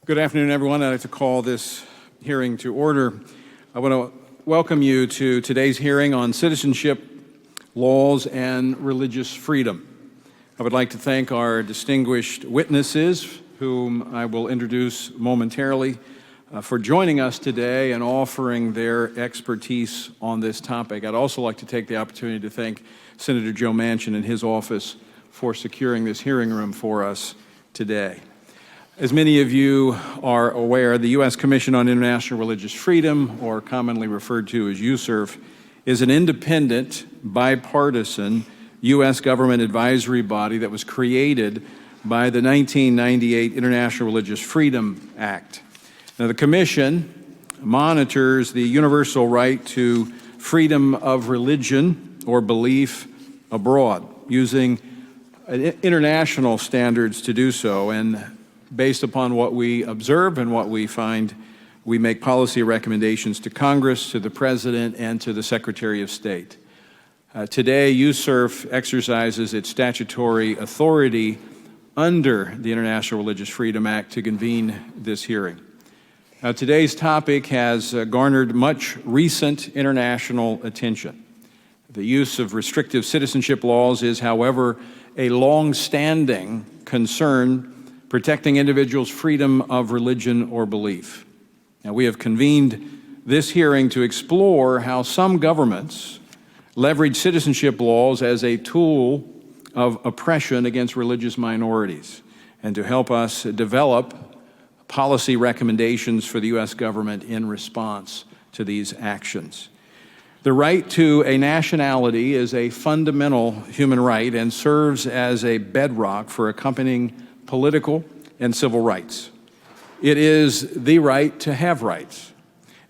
Good afternoon, everyone. I'd like to call this hearing to order. I want to welcome you to today's hearing on citizenship, laws, and religious freedom. I would like to thank our distinguished witnesses, whom I will introduce momentarily, for joining us today and offering their expertise on this topic. I'd also like to take the opportunity to thank Senator Joe Manchin and his office for securing this hearing room for us today. As many of you are aware, the U.S. Commission on International Religious Freedom, or commonly referred to as USCIRF, is an independent, bipartisan U.S. government advisory body that was created by the 1998 International Religious Freedom Act. Now, the Commission monitors the universal right to freedom of religion or belief abroad, using international standards to do so, and based upon what we observe and what we find, we make policy recommendations to Congress, to the President, and to the Secretary of State. Today, USCIRF exercises its statutory authority under the International Religious Freedom Act to convene this hearing. Now, today's topic has garnered much recent international attention. The use of restrictive citizenship laws is, however, a long-standing concern protecting individuals' freedom of religion or belief. Now, we have convened this hearing to explore how some governments leverage citizenship laws as a tool of oppression against religious minorities, and to help us develop policy recommendations for the U.S. government in response to these actions. The right to a nationality is a fundamental human right and serves as a bedrock for accompanying political and civil rights. It is the right to have rights.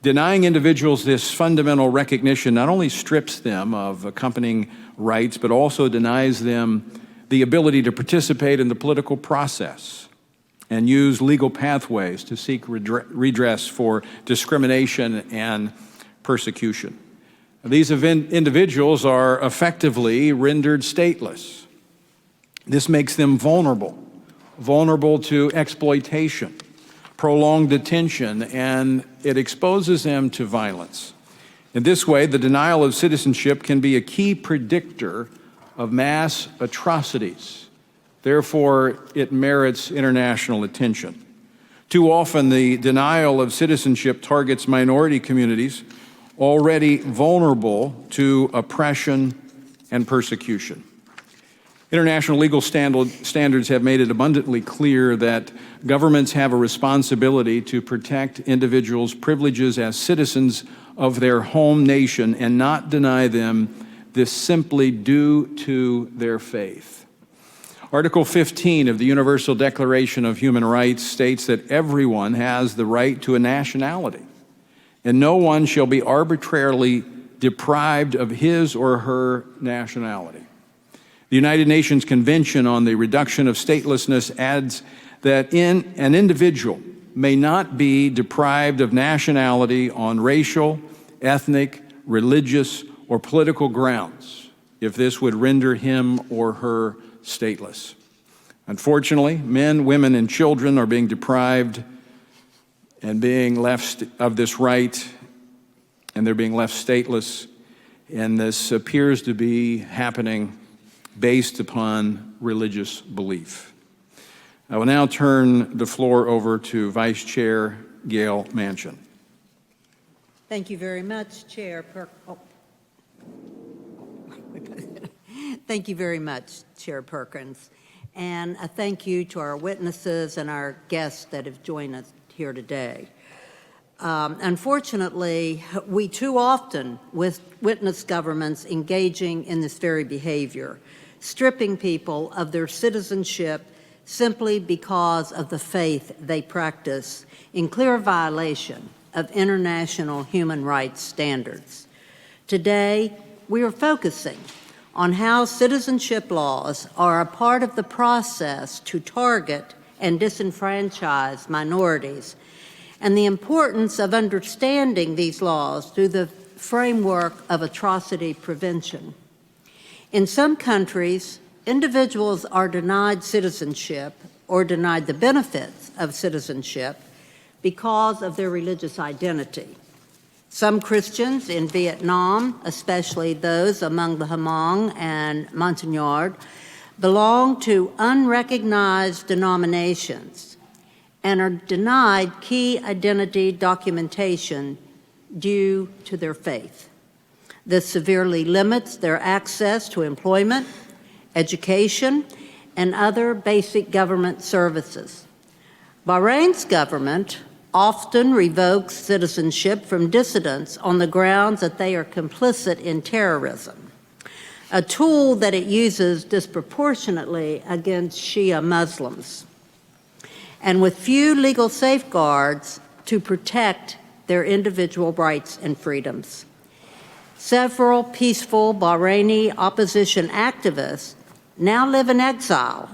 Denying individuals this fundamental recognition not only strips them of accompanying rights, but also denies them the ability to participate in the political process and use legal pathways to seek redress for discrimination and persecution. These individuals are effectively rendered stateless. This makes them vulnerable to exploitation, prolonged detention, and it exposes them to violence. In this way, the denial of citizenship can be a key predictor of mass atrocities. Therefore, it merits international attention. Too often, the denial of citizenship targets minority communities already vulnerable to oppression and persecution. International legal standards have made it abundantly clear that governments have a responsibility to protect individuals' privileges as citizens of their home nation and not deny them this simply due to their faith. Article 15 of the Universal Declaration of Human Rights states that everyone has the right to a nationality, and no one shall be arbitrarily deprived of his or her nationality. The United Nations Convention on the Reduction of Statelessness adds that an individual may not be deprived of nationality on racial, ethnic, religious, or political grounds if this would render him or her stateless. Unfortunately, men, women, and children are being deprived and being left of this right, and they're being left stateless, and this appears to be happening based upon religious belief. I will now turn the floor over to Vice Chair Gail Manchin. Thank you very much, Chair Thank you very much, Chair Perkins. And a thank you to our witnesses and our guests that have joined us here today. Unfortunately, we too often witness governments engaging in this very behavior, stripping people of their citizenship simply because of the faith they practice, in clear violation of international human rights standards. Today, we are focusing on how citizenship laws are a part of the process to target and disenfranchise minorities, and the importance of understanding these laws through the framework of atrocity prevention. In some countries, individuals are denied citizenship or denied the benefits of citizenship because of their religious identity. Some Christians in Vietnam, especially those among the Hmong and Montagnard, belong to unrecognized denominations and are denied key identity documentation due to their faith. This severely limits their access to employment, education, and other basic government services. Bahrain's government often revokes citizenship from dissidents on the grounds that they are complicit in terrorism, a tool that it uses disproportionately against Shia Muslims, and with few legal safeguards to protect their individual rights and freedoms. Several peaceful Bahraini opposition activists now live in exile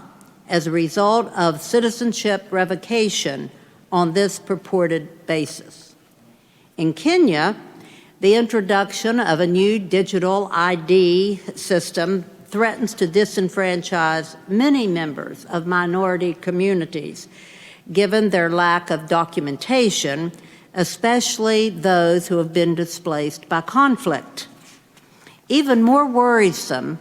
as a result of citizenship revocation on this purported basis. In Kenya, the introduction of a new digital ID system threatens to disenfranchise many members of minority communities, given their lack of documentation, especially those who have been displaced by conflict. Even more worrisome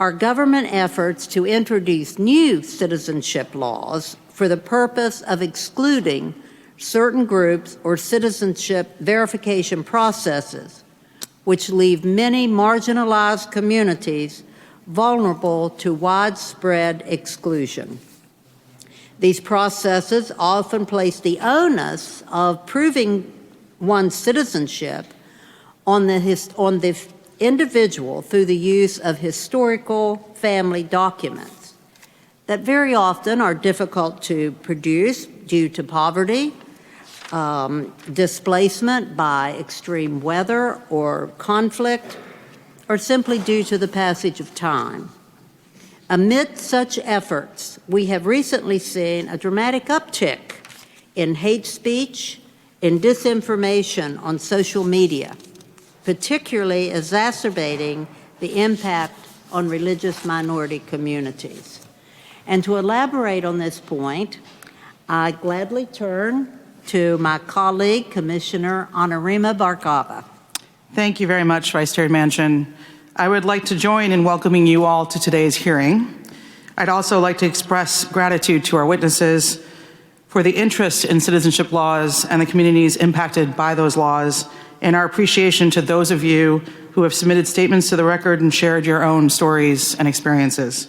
are government efforts to introduce new citizenship laws for the purpose of excluding certain groups or citizenship verification processes, which leave many marginalized communities vulnerable to widespread exclusion. These processes often place the onus of proving one's citizenship on the individual through the use of historical family documents that very often are difficult to produce due to poverty, displacement by extreme weather or conflict, or simply due to the passage of time. Amid such efforts, we have recently seen a dramatic uptick in hate speech and disinformation on social media, particularly exacerbating the impact on religious minority communities. And to elaborate on this point, I gladly turn to my colleague, Commissioner Anurima Bhargava. Thank you very much, Vice Chair Manchin. I would like to join in welcoming you all to today's hearing. I'd also like to express gratitude to our witnesses for the interest in citizenship laws and the communities impacted by those laws, and our appreciation to those of you who have submitted statements to the record and shared your own stories and experiences.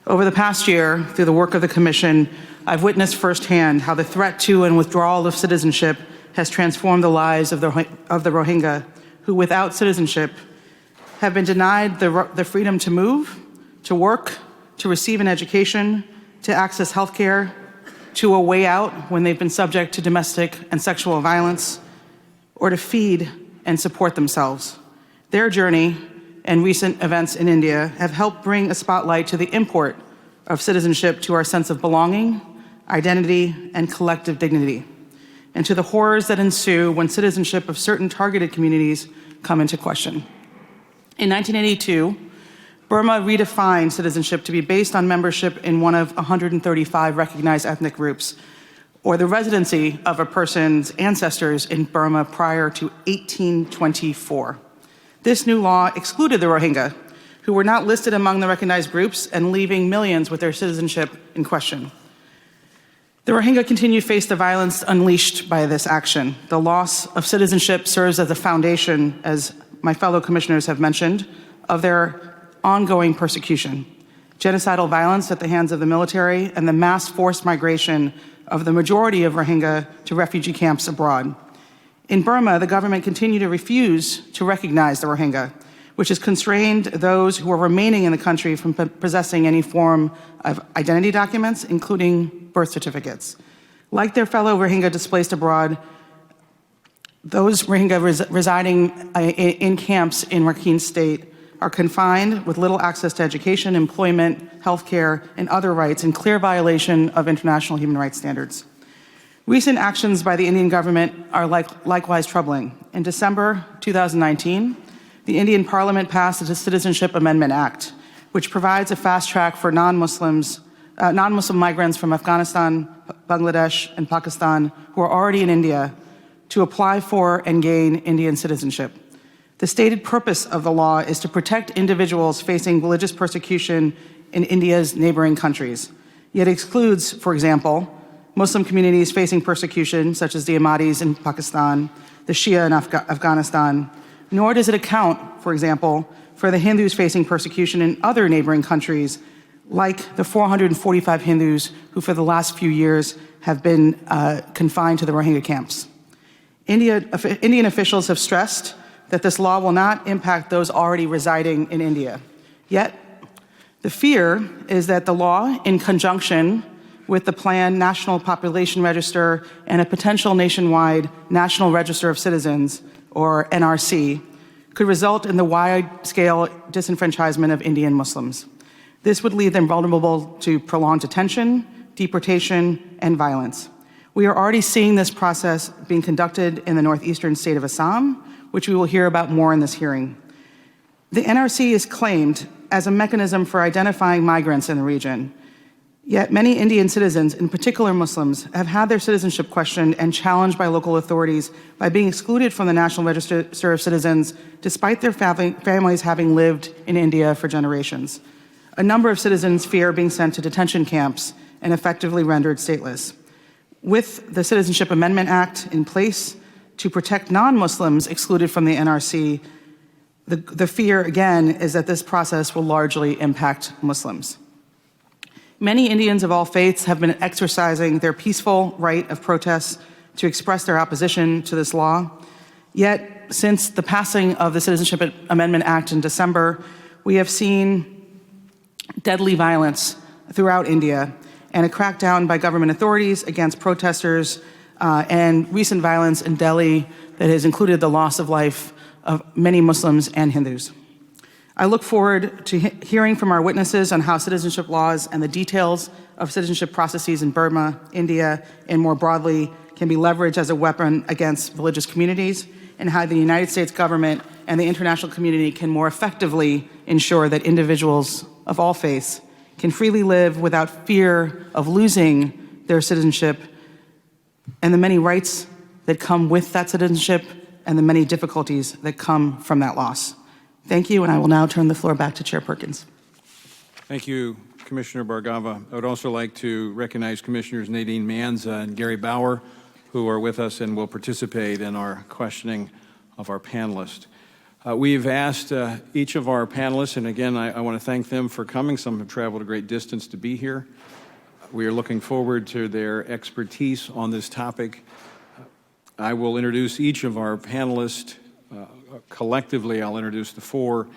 Over the past year, through the work of the Commission, I've witnessed firsthand how the threat to and withdrawal of citizenship has transformed the lives of the Rohingya, who without citizenship have been denied the freedom to move, to work, to receive an education, to access health care, to a way out when they've been subject to domestic and sexual violence, or to feed and support themselves. Their journey and recent events in India have helped bring a spotlight to the import of citizenship to our sense of belonging, identity, and collective dignity, and to the horrors that ensue when citizenship of certain targeted communities come into question. In 1982, Burma redefined citizenship to be based on membership in one of 135 recognized ethnic groups, or the residency of a person's ancestors in Burma prior to 1824. This new law excluded the Rohingya, who were not listed among the recognized groups, and leaving millions with their citizenship in question. The Rohingya continue to face the violence unleashed by this action. The loss of citizenship serves as a foundation, as my fellow commissioners have mentioned, of their ongoing persecution, genocidal violence at the hands of the military, and the mass forced migration of the majority of Rohingya to refugee camps abroad. In Burma, the government continued to refuse to recognize the Rohingya, which has constrained those who are remaining in the country from possessing any form of identity documents, including birth certificates. Like their fellow Rohingya displaced abroad, those Rohingya residing in camps in Rakhine State are confined with little access to education, employment, healthcare, and other rights in clear violation of international human rights standards. Recent actions by the Indian government are likewise troubling. In December 2019, the Indian Parliament passed the Citizenship Amendment Act, which provides a fast track for non-Muslims non-Muslim migrants from Afghanistan, Bangladesh, and Pakistan who are already in India to apply for and gain Indian citizenship. The stated purpose of the law is to protect individuals facing religious persecution in India's neighboring countries, yet excludes, for example, Muslim communities facing persecution, such as the Ahmadis in Pakistan, the Shia in Afghanistan, nor does it account, for example, for the Hindus facing persecution in other neighboring countries, like the 445 Hindus who for the last few years have been confined to the Rohingya camps. Indian officials have stressed that this law will not impact those already residing in India. Yet, the fear is that the law, in conjunction with the planned National Population Register and a potential nationwide National Register of Citizens, or NRC, could result in the wide-scale disenfranchisement of Indian Muslims. This would leave them vulnerable to prolonged detention, deportation, and violence. We are already seeing this process being conducted in the northeastern state of Assam, which we will hear about more in this hearing. The NRC is claimed as a mechanism for identifying migrants in the region. Yet many Indian citizens, in particular Muslims, have had their citizenship questioned and challenged by local authorities by being excluded from the National Register of Citizens, despite their families having lived in India for generations. A number of citizens fear being sent to detention camps and effectively rendered stateless. With the Citizenship Amendment Act in place to protect non-Muslims excluded from the NRC, the fear, again, is that this process will largely impact Muslims. Many Indians of all faiths have been exercising their peaceful right of protest to express their opposition to this law. Yet, since the passing of the Citizenship Amendment Act in December, we have seen deadly violence throughout India and a crackdown by government authorities against protesters and recent violence in Delhi that has included the loss of life of many Muslims and Hindus. I look forward to hearing from our witnesses on how citizenship laws and the details of citizenship processes in Burma, India, and more broadly can be leveraged as a weapon against religious communities, and how the United States government and the international community can more effectively ensure that individuals of all faiths can freely live without fear of losing their citizenship and the many rights that come with that citizenship and the many difficulties that come from that loss. Thank you, and I will now turn the floor back to Chair Perkins. Thank you, Commissioner Bhargava. I would also like to recognize Commissioners Nadine Manza and Gary Bauer, who are with us and will participate in our questioning of our panelists. We've asked each of our panelists, and again, I want to thank them for coming. Some have traveled a great distance to be here. We are looking forward to their expertise on this topic. I will introduce each of our panelists. Collectively, I'll introduce the four,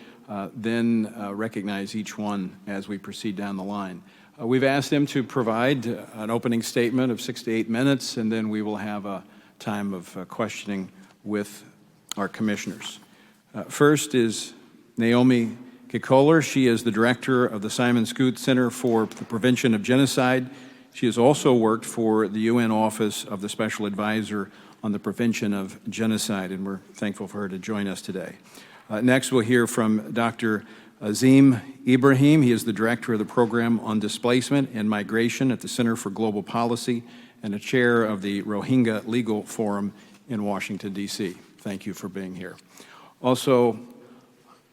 then recognize each one as we proceed down the line. We've asked them to provide an opening statement of 6 to 8 minutes, and then we will have a time of questioning with our commissioners. First is Naomi Kikoler. She is the director of the Simon Scoot Center for the Prevention of Genocide. She has also worked for the UN Office of the Special Advisor on the Prevention of Genocide, and we're thankful for her to join us today. Next, we'll hear from Dr. Azim Ibrahim. He is the director of the Program on Displacement and Migration at the Center for Global Policy and a chair of the Rohingya Legal Forum in Washington, D.C. Thank you for being here. Also,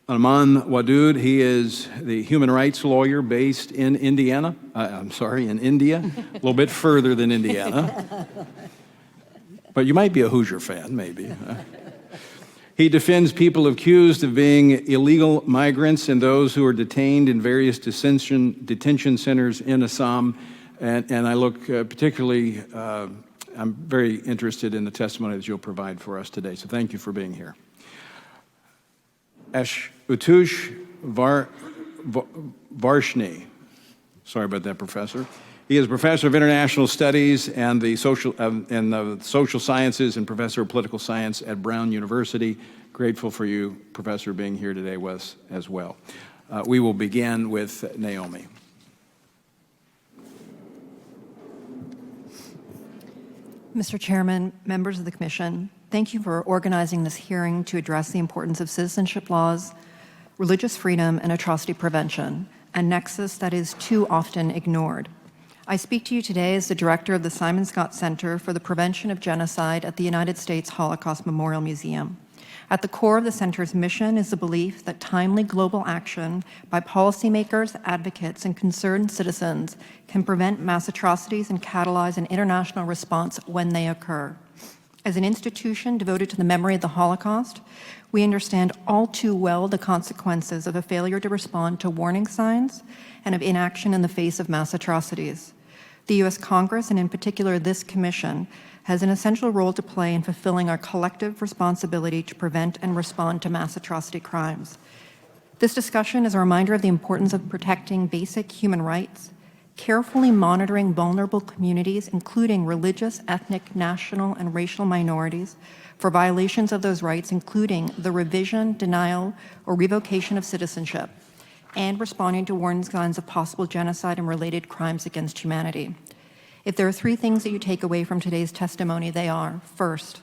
Aman Wadud, he is the human rights lawyer based in Indiana. In India, a little bit further than Indiana. But you might be a Hoosier fan, maybe. He defends people accused of being illegal migrants and those who are detained in various detention centers in Assam. And I look particularly, I'm very interested in the testimony that you'll provide for us today. So thank you for being here. Ashutosh Varshni. Sorry about that, Professor. He is Professor of International Studies and the Social Sciences and Professor of Political Science at Brown University. Grateful for you, Professor, being here today with us as well. We will begin with Naomi. Mr. Chairman, members of the Commission, thank you for organizing this hearing to address the importance of citizenship laws, religious freedom, and atrocity prevention, a nexus that is too often ignored. I speak to you today as the director of the Simon Scott Center for the Prevention of Genocide at the United States Holocaust Memorial Museum. At the core of the center's mission is the belief that timely global action by policymakers, advocates, and concerned citizens can prevent mass atrocities and catalyze an international response when they occur. As an institution devoted to the memory of the Holocaust, we understand all too well the consequences of a failure to respond to warning signs and of inaction in the face of mass atrocities. The U.S. Congress, and in particular this commission, has an essential role to play in fulfilling our collective responsibility to prevent and respond to mass atrocity crimes. This discussion is a reminder of the importance of protecting basic human rights, carefully monitoring vulnerable communities, including religious, ethnic, national, and racial minorities, for violations of those rights, including the revision, denial, or revocation of citizenship, and responding to warning signs of possible genocide and related crimes against humanity. If there are three things that you take away from today's testimony, they are, first,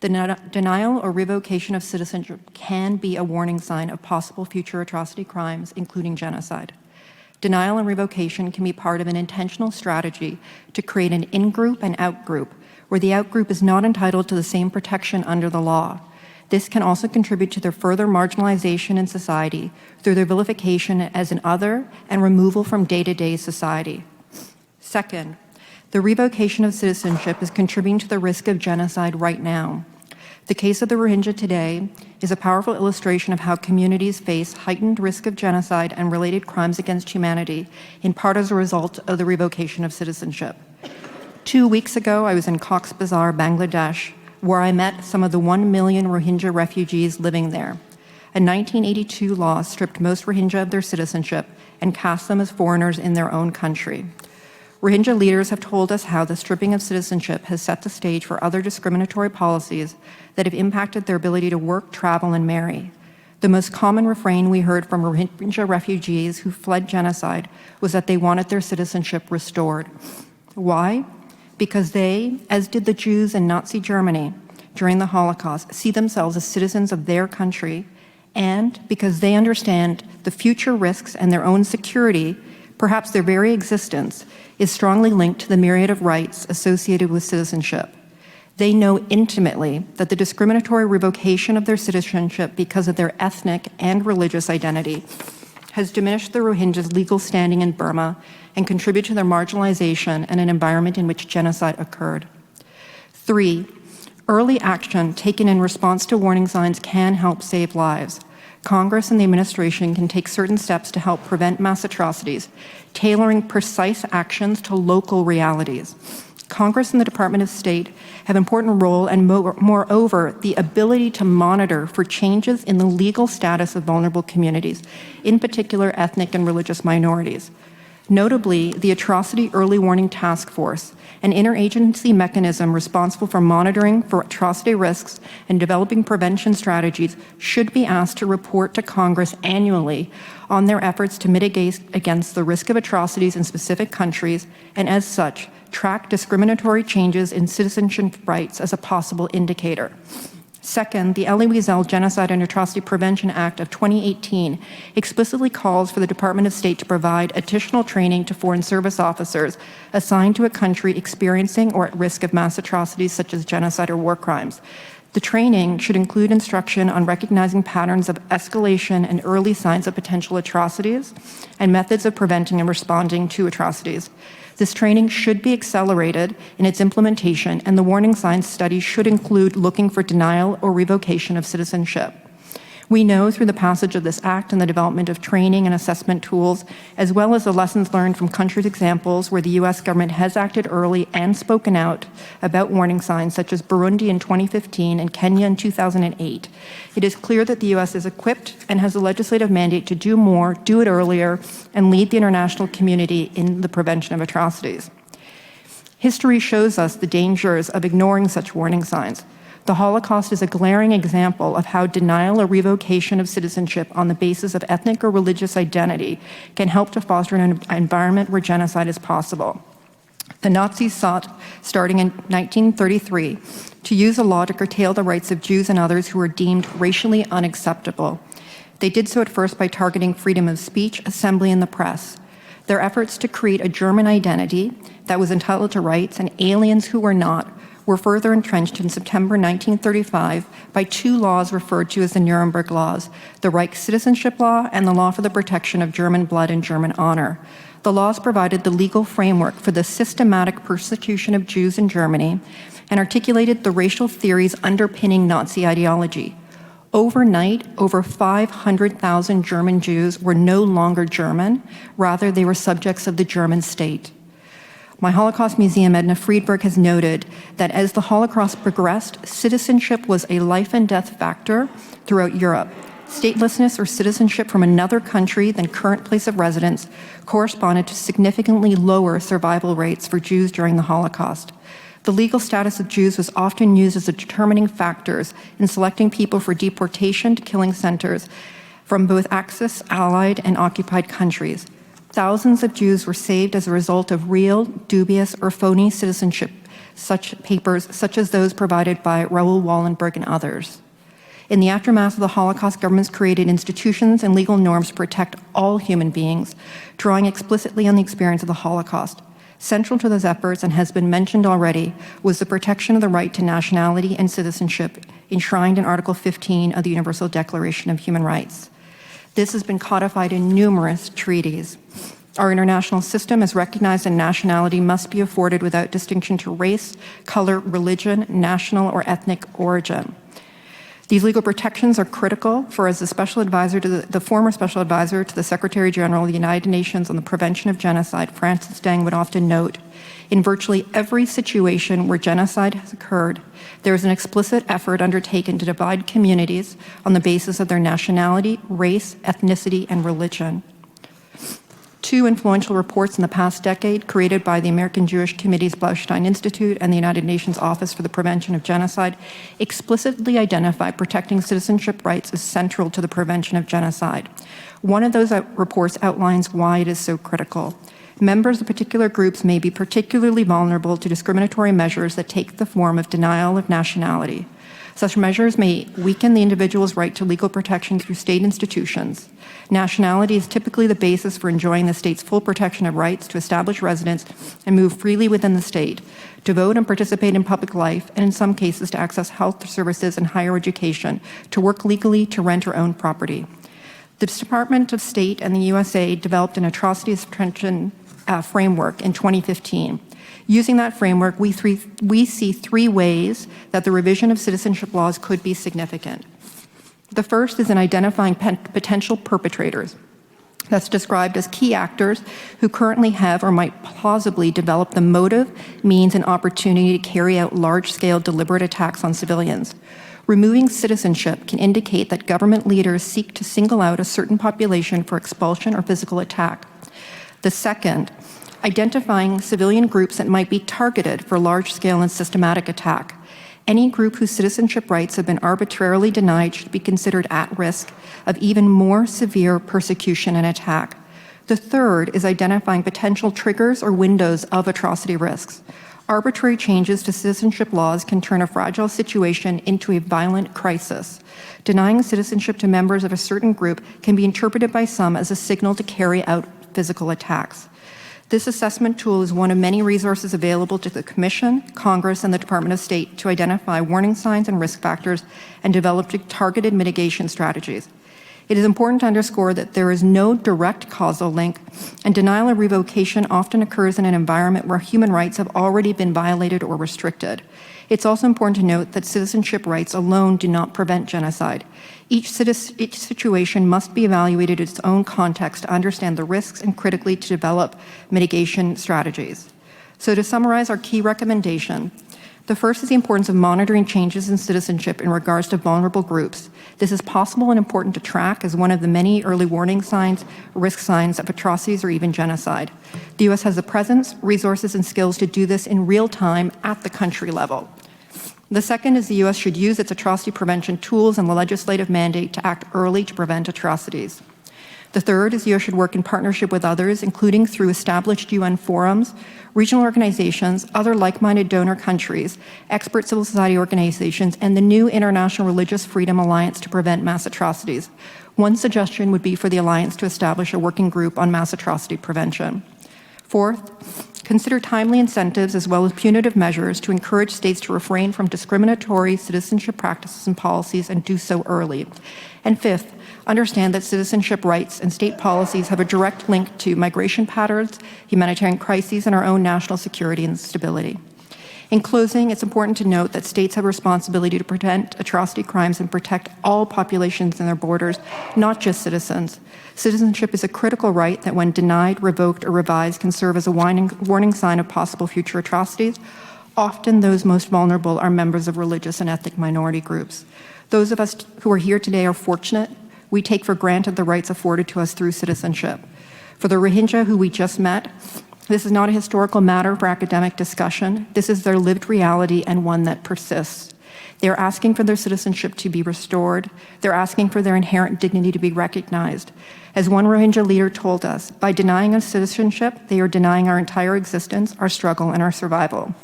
the denial or revocation of citizenship can be a warning sign of possible future atrocity crimes, including genocide. Denial and revocation can be part of an intentional strategy to create an in-group and out-group, where the out-group is not entitled to the same protection under the law. This can also contribute to their further marginalization in society through their vilification as an other and removal from day-to-day society. Second, the revocation of citizenship is contributing to the risk of genocide right now. The case of the Rohingya today is a powerful illustration of how communities face heightened risk of genocide and related crimes against humanity, in part as a result of the revocation of citizenship. 2 weeks ago, I was in Cox's Bazar, Bangladesh, where I met some of the 1 million Rohingya refugees living there. A 1982 law stripped most Rohingya of their citizenship and cast them as foreigners in their own country. Rohingya leaders have told us how the stripping of citizenship has set the stage for other discriminatory policies that have impacted their ability to work, travel, and marry. The most common refrain we heard from Rohingya refugees who fled genocide was that they wanted their citizenship restored. Why? Because they, as did the Jews in Nazi Germany during the Holocaust, see themselves as citizens of their country, and because they understand the future risks and their own security, perhaps their very existence, is strongly linked to the myriad of rights associated with citizenship. They know intimately that the discriminatory revocation of their citizenship because of their ethnic and religious identity has diminished the Rohingyas' legal standing in Burma and contributed to their marginalization and an environment in which genocide occurred. 3, early action taken in response to warning signs can help save lives. Congress and the administration can take certain steps to help prevent mass atrocities, tailoring precise actions to local realities. Congress and the Department of State have an important role and moreover, the ability to monitor for changes in the legal status of vulnerable communities, in particular ethnic and religious minorities. Notably, the Atrocity Early Warning Task Force, an interagency mechanism responsible for monitoring for atrocity risks and developing prevention strategies, should be asked to report to Congress annually on their efforts to mitigate against the risk of atrocities in specific countries, and as such, track discriminatory changes in citizenship rights as a possible indicator. Second, the Elie Wiesel Genocide and Atrocity Prevention Act of 2018 explicitly calls for the Department of State to provide additional training to foreign service officers assigned to a country experiencing or at risk of mass atrocities such as genocide or war crimes. The training should include instruction on recognizing patterns of escalation and early signs of potential atrocities and methods of preventing and responding to atrocities. This training should be accelerated in its implementation, and the warning signs study should include looking for denial or revocation of citizenship. We know through the passage of this act and the development of training and assessment tools, as well as the lessons learned from countries' examples where the U.S. government has acted early and spoken out about warning signs, such as Burundi in 2015 and Kenya in 2008, it is clear that the U.S. is equipped and has a legislative mandate to do more, do it earlier, and lead the international community in the prevention of atrocities. History shows us the dangers of ignoring such warning signs. The Holocaust is a glaring example of how denial or revocation of citizenship on the basis of ethnic or religious identity can help to foster an environment where genocide is possible. The Nazis sought, starting in 1933, to use a law to curtail the rights of Jews and others who were deemed racially unacceptable. They did so at first by targeting freedom of speech, assembly, and the press. Their efforts to create a German identity that was entitled to rights and aliens who were not were further entrenched in September 1935 by two laws referred to as the Nuremberg Laws, the Reich Citizenship Law and the Law for the Protection of German Blood and German Honor. The laws provided the legal framework for the systematic persecution of Jews in Germany and articulated the racial theories underpinning Nazi ideology. Overnight, over 500,000 German Jews were no longer German, rather they were subjects of the German state. My Holocaust Museum, Edna Friedberg, has noted that as the Holocaust progressed, citizenship was a life and death factor throughout Europe. Statelessness or citizenship from another country than current place of residence corresponded to significantly lower survival rates for Jews during the Holocaust. The legal status of Jews was often used as a determining factors in selecting people for deportation to killing centers from both Axis, Allied, and occupied countries. Thousands of Jews were saved as a result of real, dubious, or phony citizenship papers such as those provided by Raoul Wallenberg and others. In the aftermath of the Holocaust, governments created institutions and legal norms to protect all human beings, drawing explicitly on the experience of the Holocaust. Central to those efforts, and has been mentioned already, was the protection of the right to nationality and citizenship enshrined in Article 15 of the Universal Declaration of Human Rights. This has been codified in numerous treaties. Our international system has recognized that nationality must be afforded without distinction to race, color, religion, national, or ethnic origin. These legal protections are critical for, as the special advisor to the former special advisor to the Secretary General of the United Nations on the Prevention of Genocide, Francis Deng, would often note, in virtually every situation where genocide has occurred, there is an explicit effort undertaken to divide communities on the basis of their nationality, race, ethnicity, and religion. Two influential reports in the past decade, created by the American Jewish Committee's Blaustein Institute and the United Nations Office for the Prevention of Genocide, explicitly identify protecting citizenship rights as central to the prevention of genocide. One of those reports outlines why it is so critical. Members of particular groups may be particularly vulnerable to discriminatory measures that take the form of denial of nationality. Such measures may weaken the individual's right to legal protection through state institutions. Nationality is typically the basis for enjoying the state's full protection of rights to establish residence and move freely within the state, to vote and participate in public life, and in some cases to access health services and higher education, to work legally, to rent or own property. The Department of State and the USA developed an atrocities prevention framework in 2015. Using that framework, we see three ways that the revision of citizenship laws could be significant. The first is in identifying potential perpetrators. That's described as key actors who currently have or might plausibly develop the motive, means, and opportunity to carry out large-scale deliberate attacks on civilians. Removing citizenship can indicate that government leaders seek to single out a certain population for expulsion or physical attack. The second, identifying civilian groups that might be targeted for large-scale and systematic attack. Any group whose citizenship rights have been arbitrarily denied should be considered at risk of even more severe persecution and attack. The third is identifying potential triggers or windows of atrocity risks. Arbitrary changes to citizenship laws can turn a fragile situation into a violent crisis. Denying citizenship to members of a certain group can be interpreted by some as a signal to carry out physical attacks. This assessment tool is one of many resources available to the Commission, Congress, and the Department of State to identify warning signs and risk factors and develop targeted mitigation strategies. It is important to underscore that there is no direct causal link, and denial or revocation often occurs in an environment where human rights have already been violated or restricted. It's also important to note that citizenship rights alone do not prevent genocide. Each situation must be evaluated in its own context to understand the risks and critically to develop mitigation strategies. So to summarize our key recommendation, the first is the importance of monitoring changes in citizenship in regards to vulnerable groups. This is possible and important to track as one of the many early warning signs, risk signs of atrocities or even genocide. The U.S. has the presence, resources, and skills to do this in real time at the country level. The second is the U.S. should use its atrocity prevention tools and the legislative mandate to act early to prevent atrocities. The third is you should work in partnership with others, including through established UN forums, regional organizations, other like-minded donor countries, expert civil society organizations, and the new International Religious Freedom Alliance to prevent mass atrocities. One suggestion would be for the Alliance to establish a working group on mass atrocity prevention. Fourth, consider timely incentives as well as punitive measures to encourage states to refrain from discriminatory citizenship practices and policies and do so early. And fifth, understand that citizenship rights and state policies have a direct link to migration patterns, humanitarian crises, and our own national security and stability. In closing, it's important to note that states have a responsibility to prevent atrocity crimes and protect all populations in their borders, not just citizens. Citizenship is a critical right that when denied, revoked, or revised can serve as a warning sign of possible future atrocities. Often those most vulnerable are members of religious and ethnic minority groups. Those of us who are here today are fortunate. We take for granted the rights afforded to us through citizenship. For the Rohingya who we just met, this is not a historical matter for academic discussion. This is their lived reality and one that persists. They're asking for their citizenship to be restored. They're asking for their inherent dignity to be recognized. As one Rohingya leader told us, by denying us citizenship, they are denying our entire existence, our struggle, and our survival.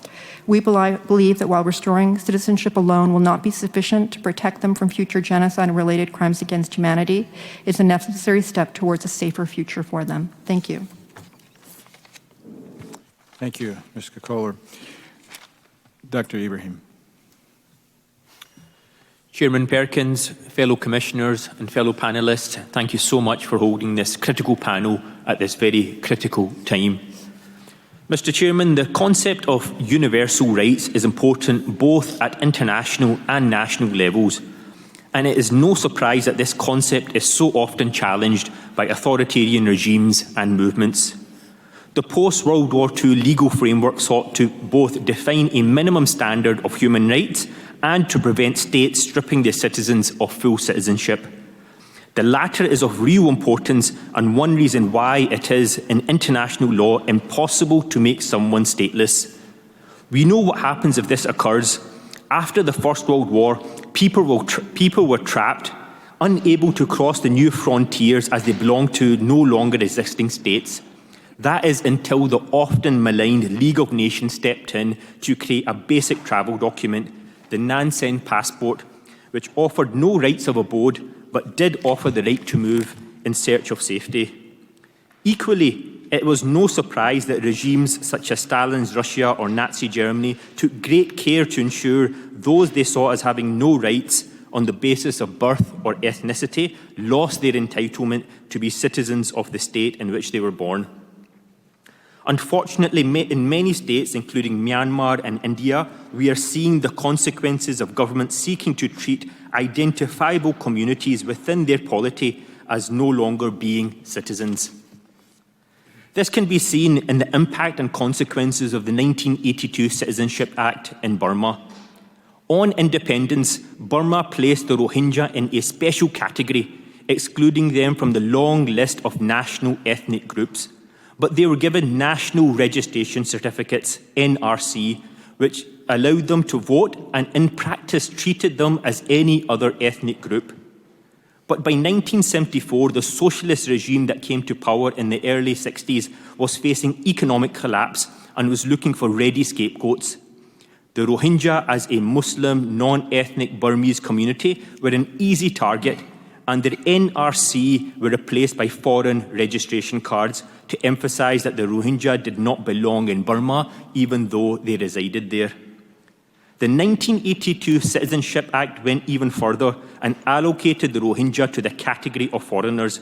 We believe that while restoring citizenship alone will not be sufficient to protect them from future genocide and related crimes against humanity, it's a necessary step towards a safer future for them. Thank you. Thank you, Ms. Kohler. Dr. Ibrahim. Chairman Perkins, fellow commissioners and fellow panellists, thank you so much for holding this critical panel at this very critical time. Mr. Chairman, the concept of universal rights is important both at international and national levels, and it is no surprise that this concept is so often challenged by authoritarian regimes and movements. The post-World War II legal framework sought to both define a minimum standard of human rights and to prevent states stripping their citizens of full citizenship. The latter is of real importance and one reason why it is, in international law, impossible to make someone stateless. We know what happens if this occurs. After the First World War, people were trapped, unable to cross the new frontiers as they belonged to no longer existing states. That is until the often maligned League of Nations stepped in to create a basic travel document, the Nansen Passport, which offered no rights of abode, but did offer the right to move in search of safety. Equally, it was no surprise that regimes such as Stalin's Russia or Nazi Germany took great care to ensure those they saw as having no rights on the basis of birth or ethnicity lost their entitlement to be citizens of the state in which they were born. Unfortunately, in many states, including Myanmar and India, we are seeing the consequences of governments seeking to treat identifiable communities within their polity as no longer being citizens. This can be seen in the impact and consequences of the 1982 Citizenship Act in Burma. On independence, Burma placed the Rohingya in a special category, excluding them from the long list of national ethnic groups. But they were given National Registration Certificates, NRC, which allowed them to vote and in practice treated them as any other ethnic group. But by 1974, the socialist regime that came to power in the early 60s was facing economic collapse and was looking for ready scapegoats. The Rohingya, as a Muslim, non-ethnic Burmese community, were an easy target, and their NRC were replaced by foreign registration cards to emphasise that the Rohingya did not belong in Burma, even though they resided there. The 1982 Citizenship Act went even further and allocated the Rohingya to the category of foreigners.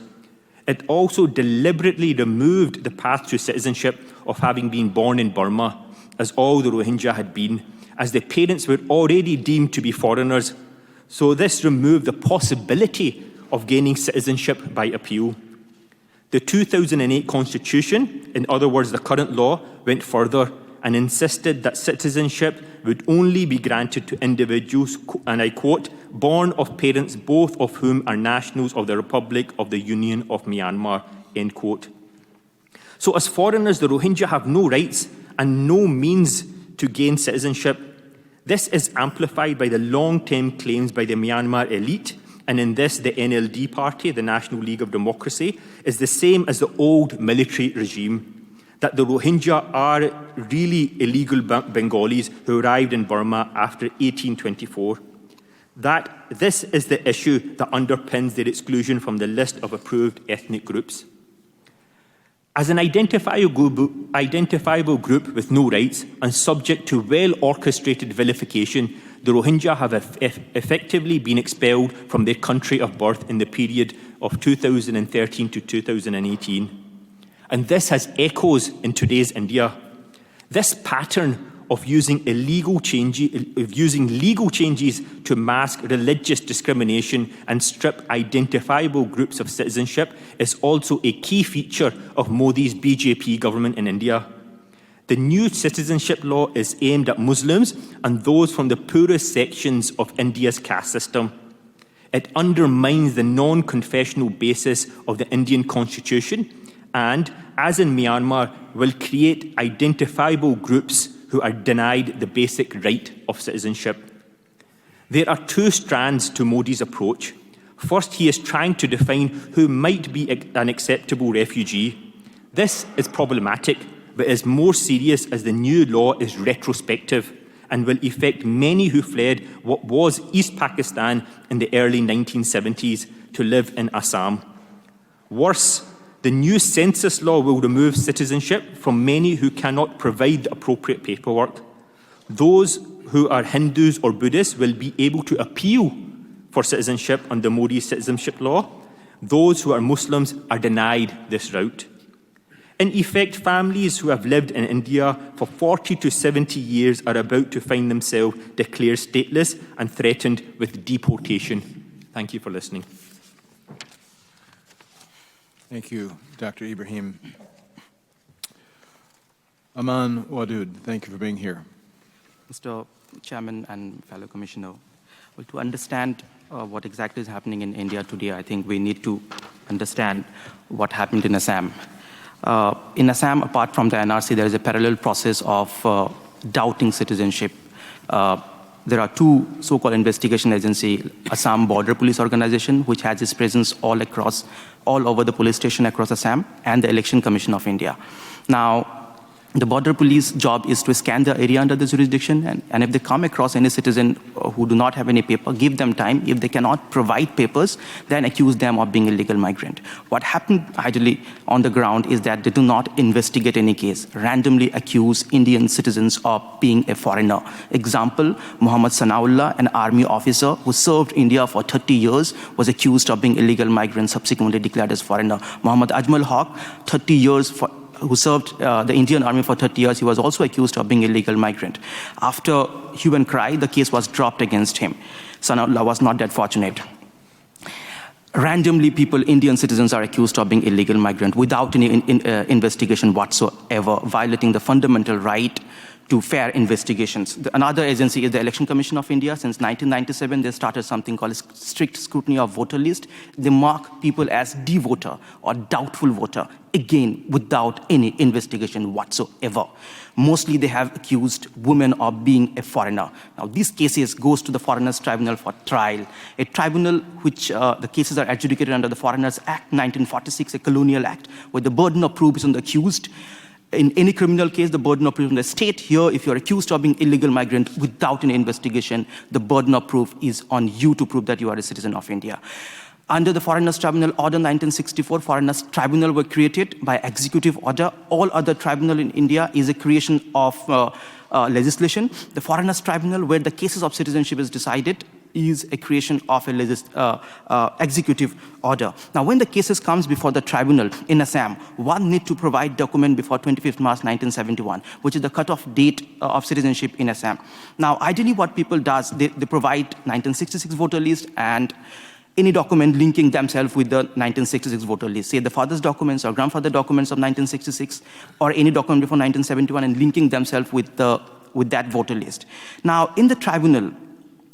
It also deliberately removed the path to citizenship of having been born in Burma, as all the Rohingya had been, as their parents were already deemed to be foreigners. So this removed the possibility of gaining citizenship by appeal. The 2008 Constitution, in other words the current law, went further and insisted that citizenship would only be granted to individuals, and I quote, born of parents both of whom are nationals of the Republic of the Union of Myanmar, end quote. So as foreigners, the Rohingya have no rights and no means to gain citizenship. This is amplified by the long-term claims by the Myanmar elite and in this the NLD party, the National League of Democracy, is the same as the old military regime, that the Rohingya are really illegal Bengalis who arrived in Burma after 1824. That this is the issue that underpins their exclusion from the list of approved ethnic groups. As an identifiable group with no rights and subject to well-orchestrated vilification, the Rohingya have effectively been expelled from their country of birth in the period of 2013 to 2018. And this has echoes in today's India. This pattern of using legal changes to mask religious discrimination and strip identifiable groups of citizenship is also a key feature of Modi's BJP government in India. The new citizenship law is aimed at Muslims and those from the poorest sections of India's caste system. It undermines the non-confessional basis of the Indian constitution and, as in Myanmar, will create identifiable groups who are denied the basic right of citizenship. There are two strands to Modi's approach. First, he is trying to define who might be an acceptable refugee. This is problematic, but is more serious as the new law is retrospective and will affect many who fled what was East Pakistan in the early 1970s to live in Assam. Worse, the new census law will remove citizenship from many who cannot provide the appropriate paperwork. Those who are Hindus or Buddhists will be able to appeal for citizenship under Modi's citizenship law. Those who are Muslims are denied this route. In effect, families who have lived in India for 40 to 70 years are about to find themselves declared stateless and threatened with deportation. Thank you for listening. Thank you, Dr. Ibrahim. Aman Wadud, thank you for being here. Mr. Chairman and fellow Commissioner, well, to understand what exactly is happening in India today, I think we need to understand what happened in Assam. In Assam, apart from the NRC, there is a parallel process of doubting citizenship. There are two so-called investigation agencies, Assam Border Police Organization, which has its presence all over the police station across Assam, and the Election Commission of India. Now, the border police job is to scan the area under the jurisdiction, and if they come across any citizen who do not have any paper, give them time. If they cannot provide papers, then accuse them of being a illegal migrant. What happened ideally on the ground is that they do not investigate any case, randomly accuse Indian citizens of being a foreigner. Example, Muhammad Sanaullah, an army officer who served India for 30 years, was accused of being illegal migrant, subsequently declared as foreigner. Muhammad Ajmal Haq, 30 years who served the Indian army for 30 years, he was also accused of being an illegal migrant. After hue and cry, the case was dropped against him. Sanaullah was not that fortunate. Randomly, Indian citizens are accused of being illegal migrant without any investigation whatsoever, violating the fundamental right to fair investigations. Another agency is the Election Commission of India. Since 1997, they started something called strict scrutiny of voter list. They mark people as D-voter or doubtful voter, again, without any investigation whatsoever. Mostly they have accused women of being a foreigner. Now, these cases goes to the Foreigners Tribunal for trial, a tribunal which the cases are adjudicated under the Foreigners Act 1946, a colonial act, where the burden of proof is on the accused. In any criminal case, the burden of proof in the state. Here, if you're accused of being illegal migrant without an investigation, the burden of proof is on you to prove that you are a citizen of India. Under the Foreigners Tribunal Order 1964, Foreigners Tribunal were created by executive order. All other tribunal in India is a creation of legislation. The Foreigners Tribunal, where the cases of citizenship is decided, is a creation of a executive order. Now, when the cases comes before the tribunal in Assam, one need to provide document before 25th March 1971, which is the cutoff date of citizenship in Assam. Now, ideally what people does, they provide 1966 voter list and any document linking themselves with the 1966 voter list, say the father's documents or grandfather documents of 1966, or any document before 1971 and linking themselves with that voter list. Now, in the tribunal,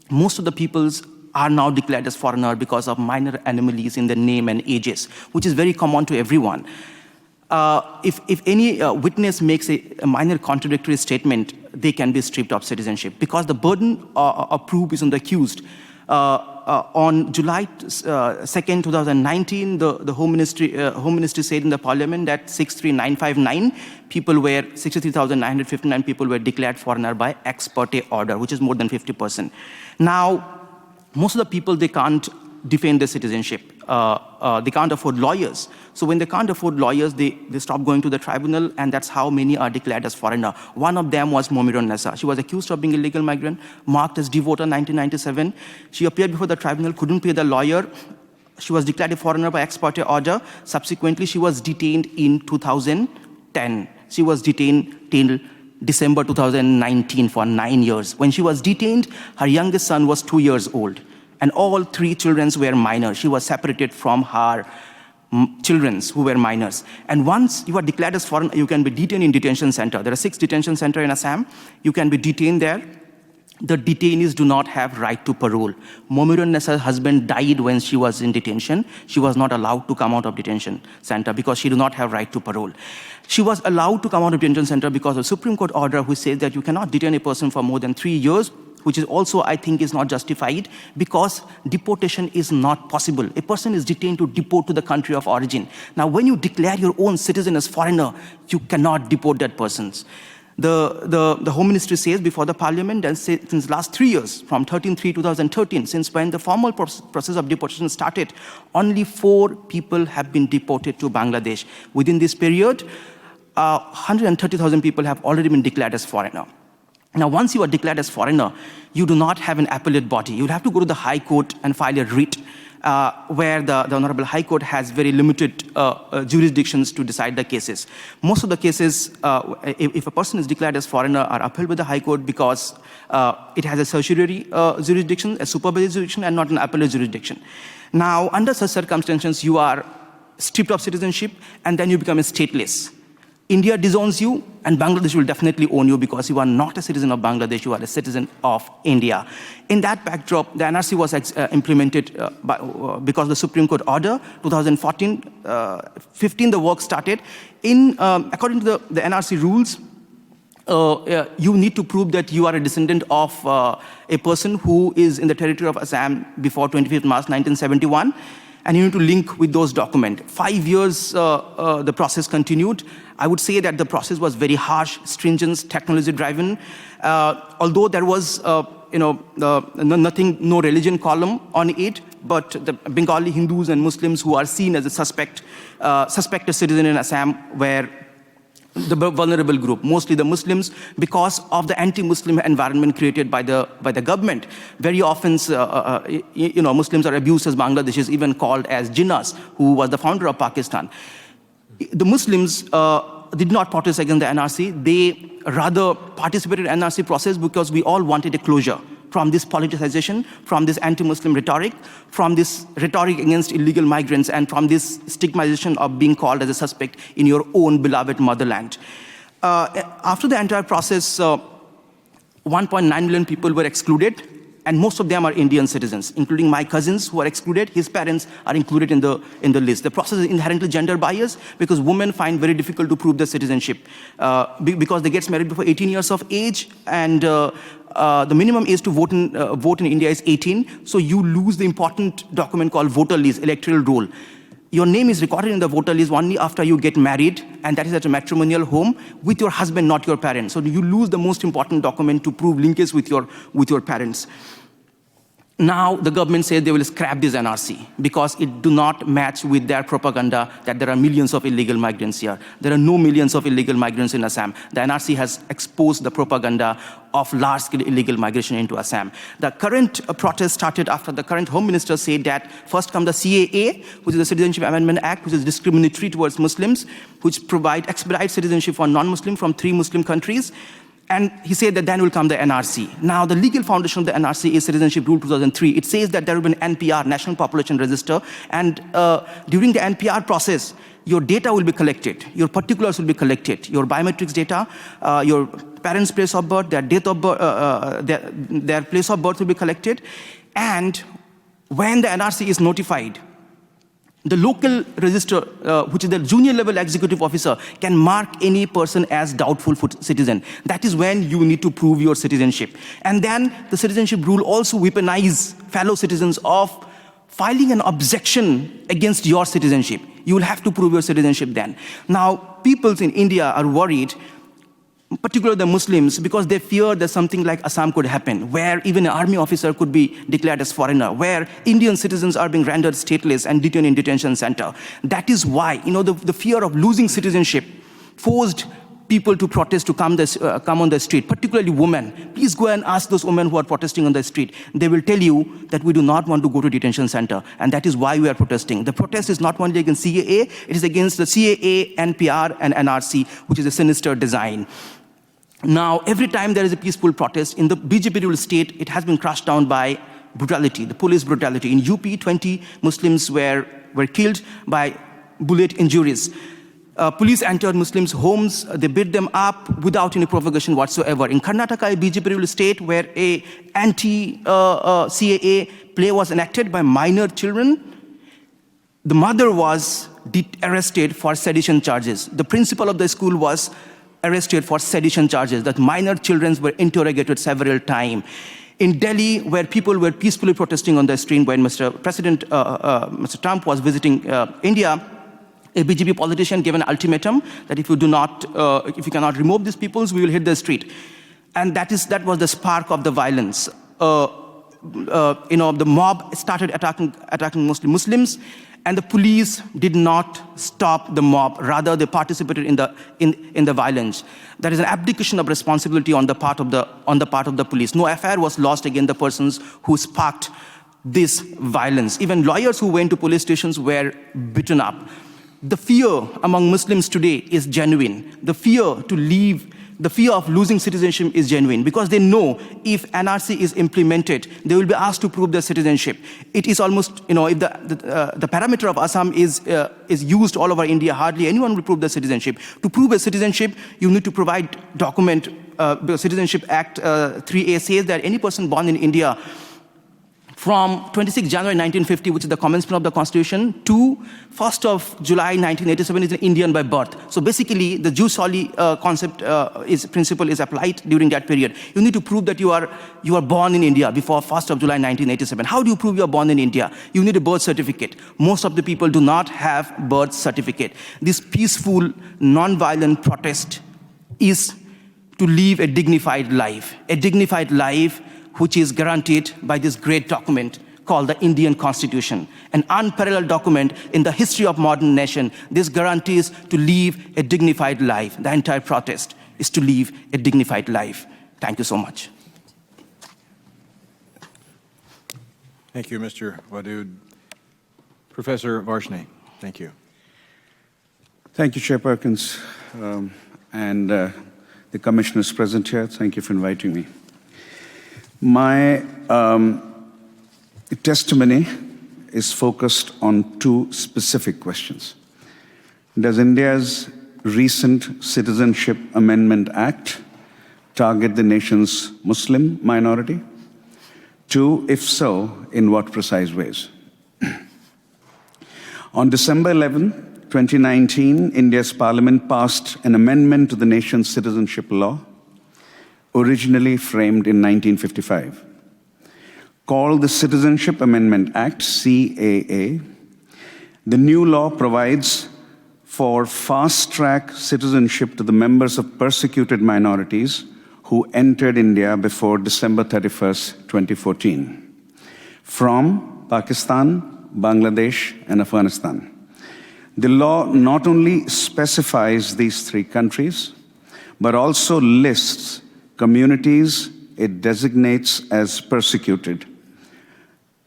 most of the peoples are now declared as foreigner because of minor anomalies in their name and ages, which is very common to everyone. If any witness makes a minor contradictory statement, they can be stripped of citizenship because the burden of proof is on the accused. on July 2nd, 2019, the Home Ministry said in the Parliament that 63,959 people were 63,959 people were declared foreigner by ex parte order, which is more than 50%. Now, most of the people, they can't defend their citizenship. They can't afford lawyers. So when they can't afford lawyers, they stop going to the tribunal, and that's how many are declared as foreigner. One of them was Momirun Nessa. She was accused of being a illegal migrant, marked as devoter in 1997. She appeared before the tribunal, couldn't pay the lawyer. She was declared a foreigner by ex parte order. Subsequently, she was detained in 2010. She was detained till December 2019 for 9 years. When she was detained, her youngest son was 2 years old. And all 3 children were minors. She was separated from her children who were minors. And once you are declared as foreign, you can be detained in detention center. There are 6 detention centers in Assam. You can be detained there. The detainees do not have right to parole. Momirun Nessa's husband died when she was in detention. She was not allowed to come out of detention center because she did not have right to parole. She was allowed to come out of detention center because of Supreme Court order which says that you cannot detain a person for more than 3 years, which is also, I think, is not justified because deportation is not possible. A person is detained to deport to the country of origin. Now, when you declare your own citizen as foreigner, you cannot deport that person. The Home Ministry says before the Parliament that since last 3 years, from 13/3/2013, since when the formal process of deportation started, only 4 people have been deported to Bangladesh. Within this period, 130,000 people have already been declared as foreigner. Now, once you are declared as foreigner, you do not have an appellate body. You have to go to the High Court and file a writ, where the Honorable High Court has very limited jurisdictions to decide the cases. Most of the cases, if a person is declared as foreigner, are upheld with the High Court because it has a certiorari jurisdiction, a supervisory jurisdiction, and not an appellate jurisdiction. Now, under such circumstances, you are stripped of citizenship, and then you become a stateless. India disowns you, and Bangladesh will definitely own you because you are not a citizen of Bangladesh, you are a citizen of India. In that backdrop, the NRC was implemented because of the Supreme Court order. 2014-15, the work started. According to the NRC rules, you need to prove that you are a descendant of a person who is in the territory of Assam before 25th March 1971. And you need to link with those documents. 5 years, the process continued. I would say that the process was very harsh, stringent, technology-driven. Although there was, no religion column on it, but the Bengali Hindus and Muslims who are seen as a suspected citizen in Assam were the vulnerable group, mostly the Muslims, because of the anti-Muslim environment created by the government. Very often, Muslims are abused as Bangladeshis, even called as Jinnahs, who was the founder of Pakistan. The Muslims did not protest against the NRC. They rather participated in the NRC process because we all wanted a closure from this politicization, from this anti-Muslim rhetoric, from this rhetoric against illegal migrants, and from this stigmatization of being called as a suspect in your own beloved motherland. After the entire process, 1.9 million people were excluded, and most of them are Indian citizens, including my cousins who are excluded. His parents are included in the list. The process is inherently gender biased because women find very difficult to prove their citizenship because they get married before 18 years of age, and the minimum age to vote in India is 18. So you lose the important document called voter list, electoral roll. Your name is recorded in the voter list only after you get married, and that is at a matrimonial home with your husband, not your parents. So you lose the most important document to prove linkage with your parents. Now the government says they will scrap this NRC because it do not match with their propaganda that there are millions of illegal migrants here. There are no millions of illegal migrants in Assam. The NRC has exposed the propaganda of large-scale illegal migration into Assam. The current protest started after the current Home Minister said that first come the CAA, which is the Citizenship Amendment Act, which is discriminatory towards Muslims, which expedite citizenship for non-Muslim from 3 Muslim countries. And he said that then will come the NRC. Now, the legal foundation of the NRC is Citizenship Rule 2003. It says that there will be an NPR, National Population Register, and during the NPR process, your data will be collected, your particulars will be collected, your biometrics data, your parents' place of birth, their date of birth, their place of birth will be collected. And when the NRC is notified, The local register, which is the junior level executive officer, can mark any person as doubtful citizen. That is when you need to prove your citizenship. And then the citizenship rule also weaponize fellow citizens of filing an objection against your citizenship. You will have to prove your citizenship then. Now, peoples in India are worried, particularly the Muslims, because they fear that something like Assam could happen, where even an army officer could be declared as foreigner, where Indian citizens are being rendered stateless and detained in detention center. That is why, the fear of losing citizenship forced people to protest, to come on the street, particularly women. Please go and ask those women who are protesting on the street. They will tell you that we do not want to go to detention center, and that is why we are protesting. The protest is not only against CAA, it is against the CAA, NPR, and NRC, which is a sinister design. Now, every time there is a peaceful protest, in the BJP-ruled state, it has been crushed down by brutality, the police brutality. In UP, 20 Muslims were killed by bullet injuries. Police entered Muslims' homes, they beat them up without any provocation whatsoever. In Karnataka, a BJP-ruled state, where a anti-CAA play was enacted by minor children, the mother was arrested for sedition charges. The principal of the school was arrested for sedition charges, that minor children were interrogated several times. In Delhi, where people were peacefully protesting on the street when Mr. Trump was visiting India, a BJP politician gave an ultimatum that if you cannot remove these peoples, we will hit the street. And that was the spark of the violence. The mob started attacking mostly Muslims, and the police did not stop the mob. Rather, they participated in the violence. There is an abdication of responsibility on the part of the police. No FIR was lodged against the persons who sparked this violence. Even lawyers who went to police stations were beaten up. The fear among Muslims today is genuine. The fear of losing citizenship is genuine, because they know if NRC is implemented, they will be asked to prove their citizenship. It is almost, if the parameter of Assam is used all over India, hardly anyone will prove their citizenship. To prove a citizenship, you need to provide document. The Citizenship Act 3A says that any person born in India from 26 January 1950, which is the commencement of the Constitution, to 1st of July 1987 is an Indian by birth. So basically, the jus soli principle is applied during that period. You need to prove that you are born in India before 1st of July 1987. How do you prove you are born in India? You need a birth certificate. Most of the people do not have birth certificate. This peaceful, non-violent protest is to live a dignified life which is guaranteed by this great document called the Indian Constitution, an unparalleled document in the history of modern nation. This guarantees to live a dignified life. The entire protest is to live a dignified life. Thank you so much. Thank you, Mr. Wadud. Professor Varshney, thank you. Thank you, Chair Perkins, and the commissioners present here. Thank you for inviting me. My testimony is focused on two specific questions. Does India's recent Citizenship Amendment Act target the nation's Muslim minority? Two, if so, in what precise ways? On December 11, 2019, India's parliament passed an amendment to the nation's citizenship law, originally framed in 1955. Called the Citizenship Amendment Act, CAA, the new law provides for fast-track citizenship to the members of persecuted minorities who entered India before December 31st, 2014, from Pakistan, Bangladesh, and Afghanistan. The law not only specifies these three countries, but also lists communities it designates as persecuted: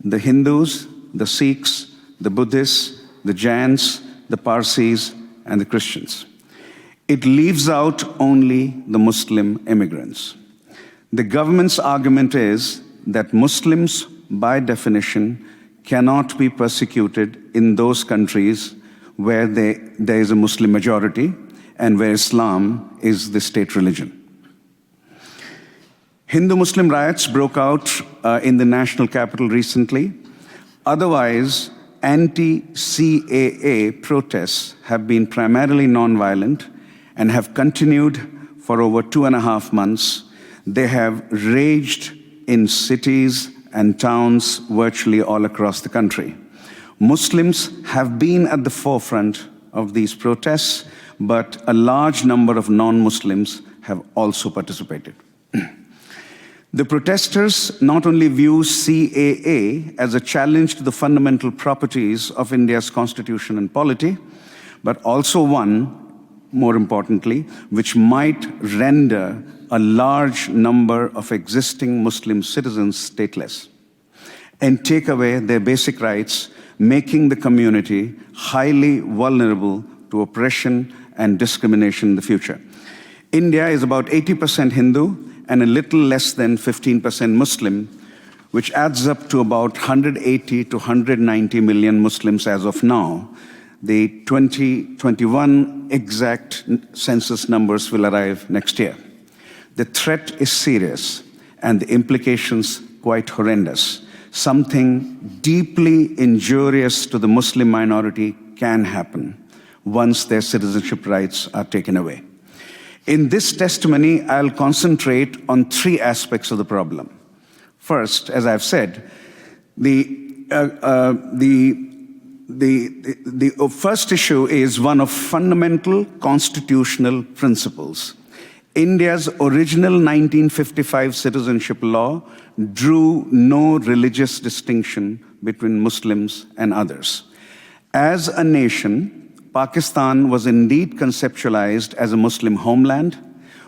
the Hindus, the Sikhs, the Buddhists, the Jains, the Parsis, and the Christians. It leaves out only the Muslim immigrants. The government's argument is that Muslims, by definition, cannot be persecuted in those countries where there is a Muslim majority and where Islam is the state religion. Hindu-Muslim riots broke out in the national capital recently. Otherwise, anti-CAA protests have been primarily nonviolent and have continued for over 2.5 months. They have raged in cities and towns virtually all across the country. Muslims have been at the forefront of these protests, but a large number of non-Muslims have also participated. The protesters not only view CAA as a challenge to the fundamental properties of India's constitution and polity, but also one, more importantly, which might render a large number of existing Muslim citizens stateless and take away their basic rights, making the community highly vulnerable to oppression and discrimination in the future. India is about 80% Hindu and a little less than 15% Muslim, which adds up to about 180 to 190 million Muslims as of now. The 2021 exact census numbers will arrive next year. The threat is serious and the implications quite horrendous. Something deeply injurious to the Muslim minority can happen once their citizenship rights are taken away. In this testimony, I'll concentrate on 3 aspects of the problem. First, as I've said, the first issue is one of fundamental constitutional principles. India's original 1955 citizenship law drew no religious distinction between Muslims and others. As a nation, Pakistan was indeed conceptualized as a Muslim homeland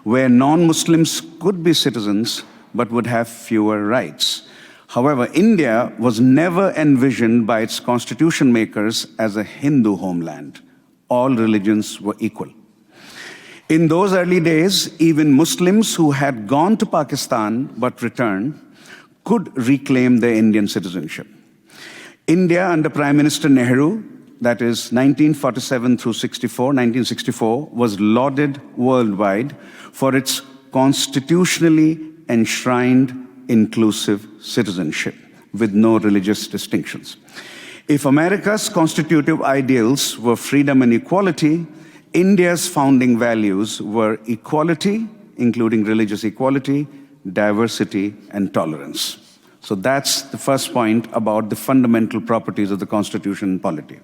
where non-Muslims could be citizens but would have fewer rights. However, India was never envisioned by its constitution makers as a Hindu homeland. All religions were equal. In those early days, even Muslims who had gone to Pakistan but returned could reclaim their Indian citizenship. India under Prime Minister Nehru, that is 1964, was lauded worldwide for its constitutionally enshrined inclusive citizenship with no religious distinctions. If America's constitutive ideals were freedom and equality, India's founding values were equality, including religious equality, diversity, and tolerance. So that's the first point about the fundamental properties of the Constitution and polity,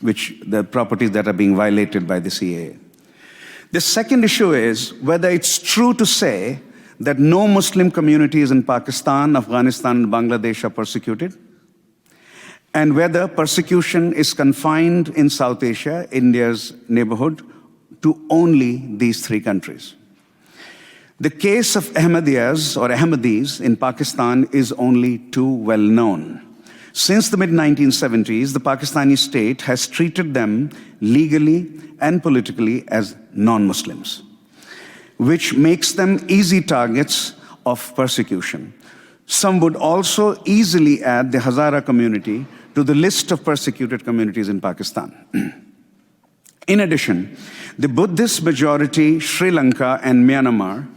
which the properties that are being violated by the CAA. The second issue is whether it's true to say that no Muslim communities in Pakistan, Afghanistan, and Bangladesh are persecuted, and whether persecution is confined in South Asia, India's neighborhood, to only these 3 countries. The case of Ahmadis in Pakistan is only too well known. Since the mid-1970s, the Pakistani state has treated them legally and politically as non-Muslims, which makes them easy targets of persecution. Some would also easily add the Hazara community to the list of persecuted communities in Pakistan. In addition, the Buddhist majority Sri Lanka and Myanmar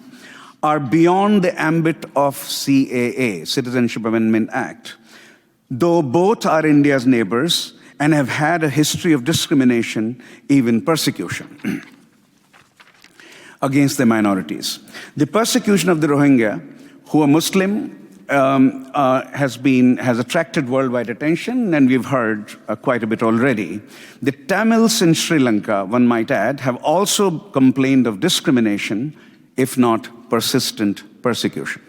are beyond the ambit of CAA, Citizenship Amendment Act, though both are India's neighbors and have had a history of discrimination, even persecution, against their minorities. The persecution of the Rohingya, who are Muslim, has attracted worldwide attention, and we've heard quite a bit already. The Tamils in Sri Lanka, one might add, have also complained of discrimination, if not persistent persecution.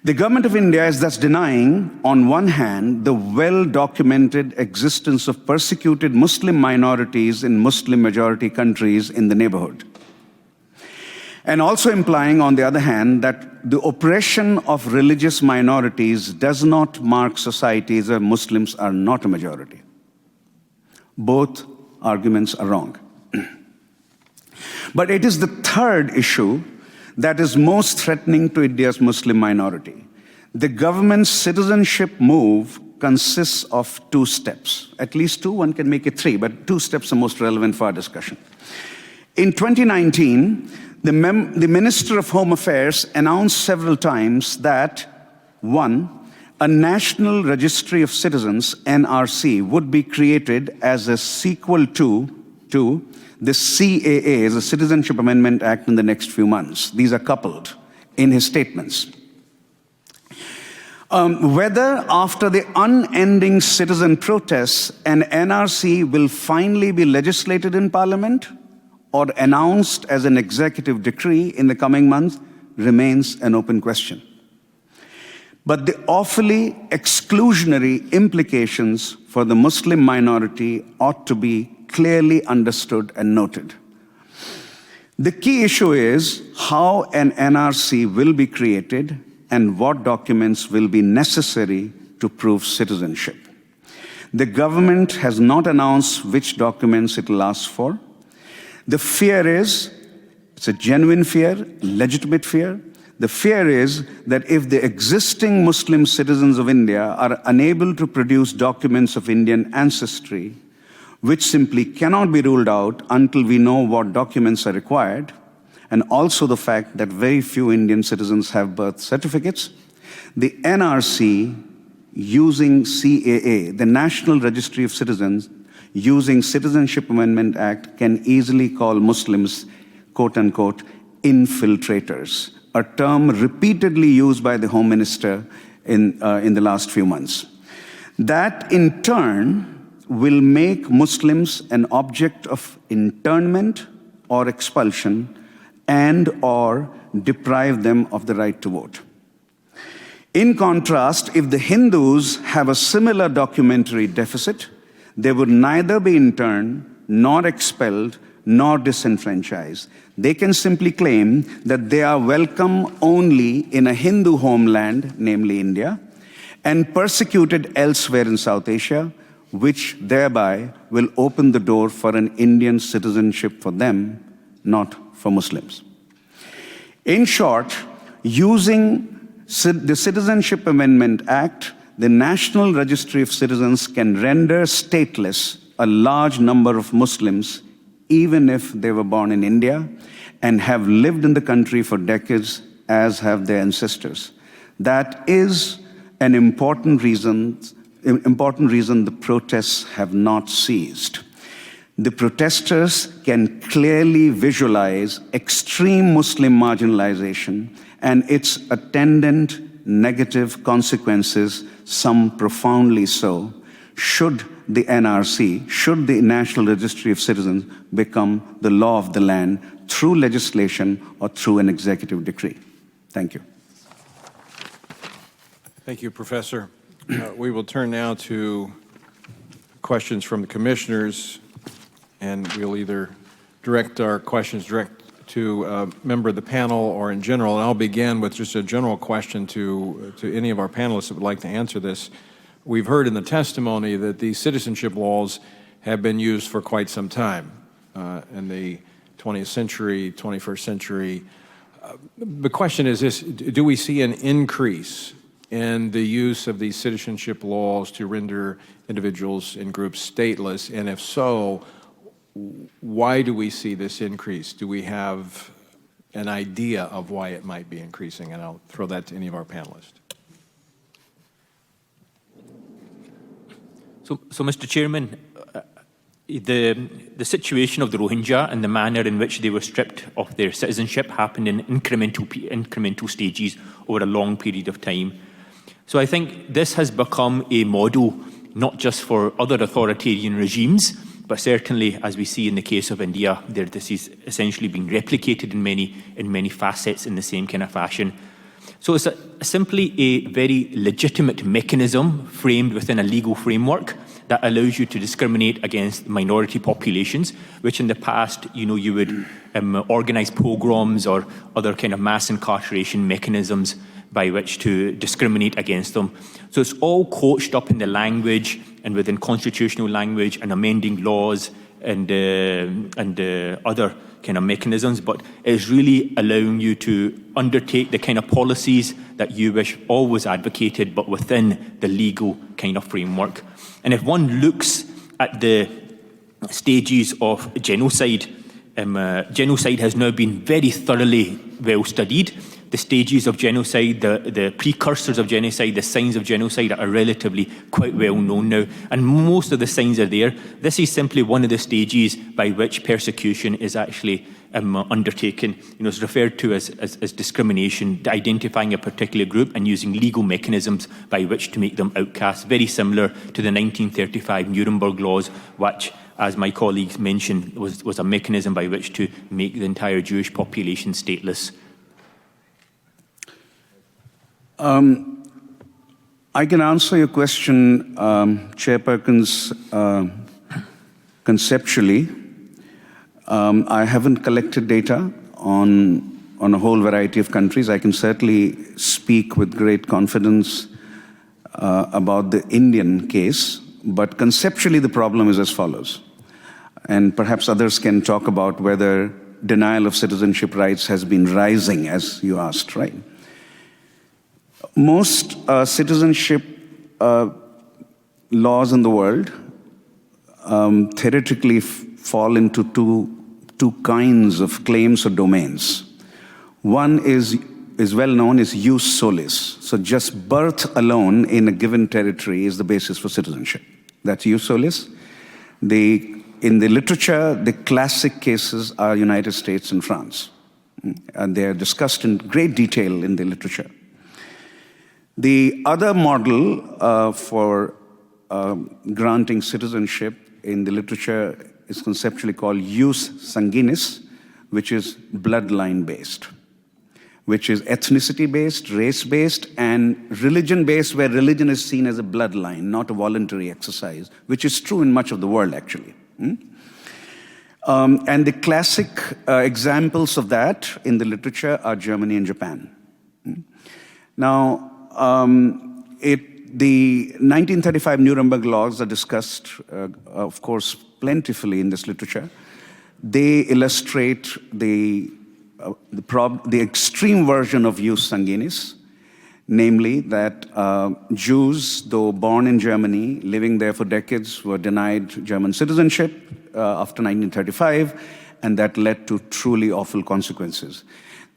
The government of India is thus denying, on one hand, the well-documented existence of persecuted Muslim minorities in Muslim-majority countries in the neighborhood, and also implying, on the other hand, that the oppression of religious minorities does not mark societies where Muslims are not a majority. Both arguments are wrong. But it is the third issue that is most threatening to India's Muslim minority. The government's citizenship move consists of 2 steps. At least 2, one can make it 3, but 2 steps are most relevant for our discussion. In 2019, the Minister of Home Affairs announced several times that, 1, A National Registry of Citizens, NRC, would be created as a sequel to the CAA, the Citizenship Amendment Act, in the next few months. These are coupled in his statements. Whether after the unending citizen protests, an NRC will finally be legislated in Parliament or announced as an executive decree in the coming months remains an open question. But the awfully exclusionary implications for the Muslim minority ought to be clearly understood and noted. The key issue is how an NRC will be created and what documents will be necessary to prove citizenship. The government has not announced which documents it will ask for. The fear is, it's a genuine fear, legitimate fear. The fear is that if the existing Muslim citizens of India are unable to produce documents of Indian ancestry, which simply cannot be ruled out until we know what documents are required, and also the fact that very few Indian citizens have birth certificates, the NRC, using CAA, the National Registry of Citizens, using Citizenship Amendment Act, can easily call Muslims, quote-unquote, infiltrators, a term repeatedly used by the Home Minister in the last few months. That, in turn, will make Muslims an object of internment or expulsion and or deprive them of the right to vote. In contrast, if the Hindus have a similar documentary deficit, they would neither be interned, nor expelled, nor disenfranchised. They can simply claim that they are welcome only in a Hindu homeland, namely India, and persecuted elsewhere in South Asia, which thereby will open the door for an Indian citizenship for them, not for Muslims. In short, using the Citizenship Amendment Act, the National Registry of Citizens can render stateless a large number of Muslims, even if they were born in India and have lived in the country for decades, as have their ancestors. That is an important reason the protests have not ceased. The protesters can clearly visualize extreme Muslim marginalization and its attendant negative consequences, some profoundly so, should the NRC, should the National Registry of Citizens become the law of the land through legislation or through an executive decree. Thank you. Thank you, Professor. We will turn now to questions from the commissioners, and we'll either direct our questions direct to a member of the panel or in general. And I'll begin with just a general question to any of our panelists that would like to answer this. We've heard in the testimony that these citizenship laws have been used for quite some time in the 20th century, 21st century. The question is this: do we see an increase in the use of these citizenship laws to render individuals and groups stateless? And if so, why do we see this increase? Do we have an idea of why it might be increasing? And I'll throw that to any of our panelists. So Mr. Chairman, the situation of the Rohingya and the manner in which they were stripped of their citizenship happened in incremental stages over a long period of time. So I think this has become a model not just for other authoritarian regimes, but certainly, as we see in the case of India, this is essentially being replicated in many facets in the same kind of fashion. So it's simply a very legitimate mechanism framed within a legal framework that allows you to discriminate against minority populations, which in the past, you would organize pogroms or other kind of mass incarceration mechanisms by which to discriminate against them. So it's all coached up in the language and within constitutional language and amending laws and other kind of mechanisms, but it's really allowing you to undertake the kind of policies that you wish always advocated, but within the legal kind of framework. And if one looks at the stages of genocide, genocide has now been very thoroughly well studied. The stages of genocide, the precursors of genocide, the signs of genocide are relatively quite well known now, and most of the signs are there. This is simply one of the stages by which persecution is actually undertaken. It's referred to as discrimination, identifying a particular group and using legal mechanisms by which to make them outcasts, very similar to the 1935 Nuremberg laws, which, as my colleagues mentioned, was a mechanism by which to make the entire Jewish population stateless. I can answer your question, Chair Perkins, conceptually. I haven't collected data on a whole variety of countries. I can certainly speak with great confidence about the Indian case, but conceptually the problem is as follows. And perhaps others can talk about whether denial of citizenship rights has been rising, as you asked, right? Most citizenship laws in the world theoretically fall into two kinds of claims or domains. One is well known as jus solis. So just birth alone in a given territory is the basis for citizenship. That's jus solis. In the literature, the classic cases are United States and France. And they are discussed in great detail in the literature. The other model for granting citizenship in the literature is conceptually called jus sanguinis, which is bloodline-based, which is ethnicity-based, race-based, and religion-based, where religion is seen as a bloodline, not a voluntary exercise, which is true in much of the world, actually. And the classic examples of that in the literature are Germany and Japan. Now, the 1935 Nuremberg laws are discussed, of course, plentifully in this literature. They illustrate the extreme version of jus sanguinis, namely that Jews, though born in Germany, living there for decades, were denied German citizenship after 1935, and that led to truly awful consequences.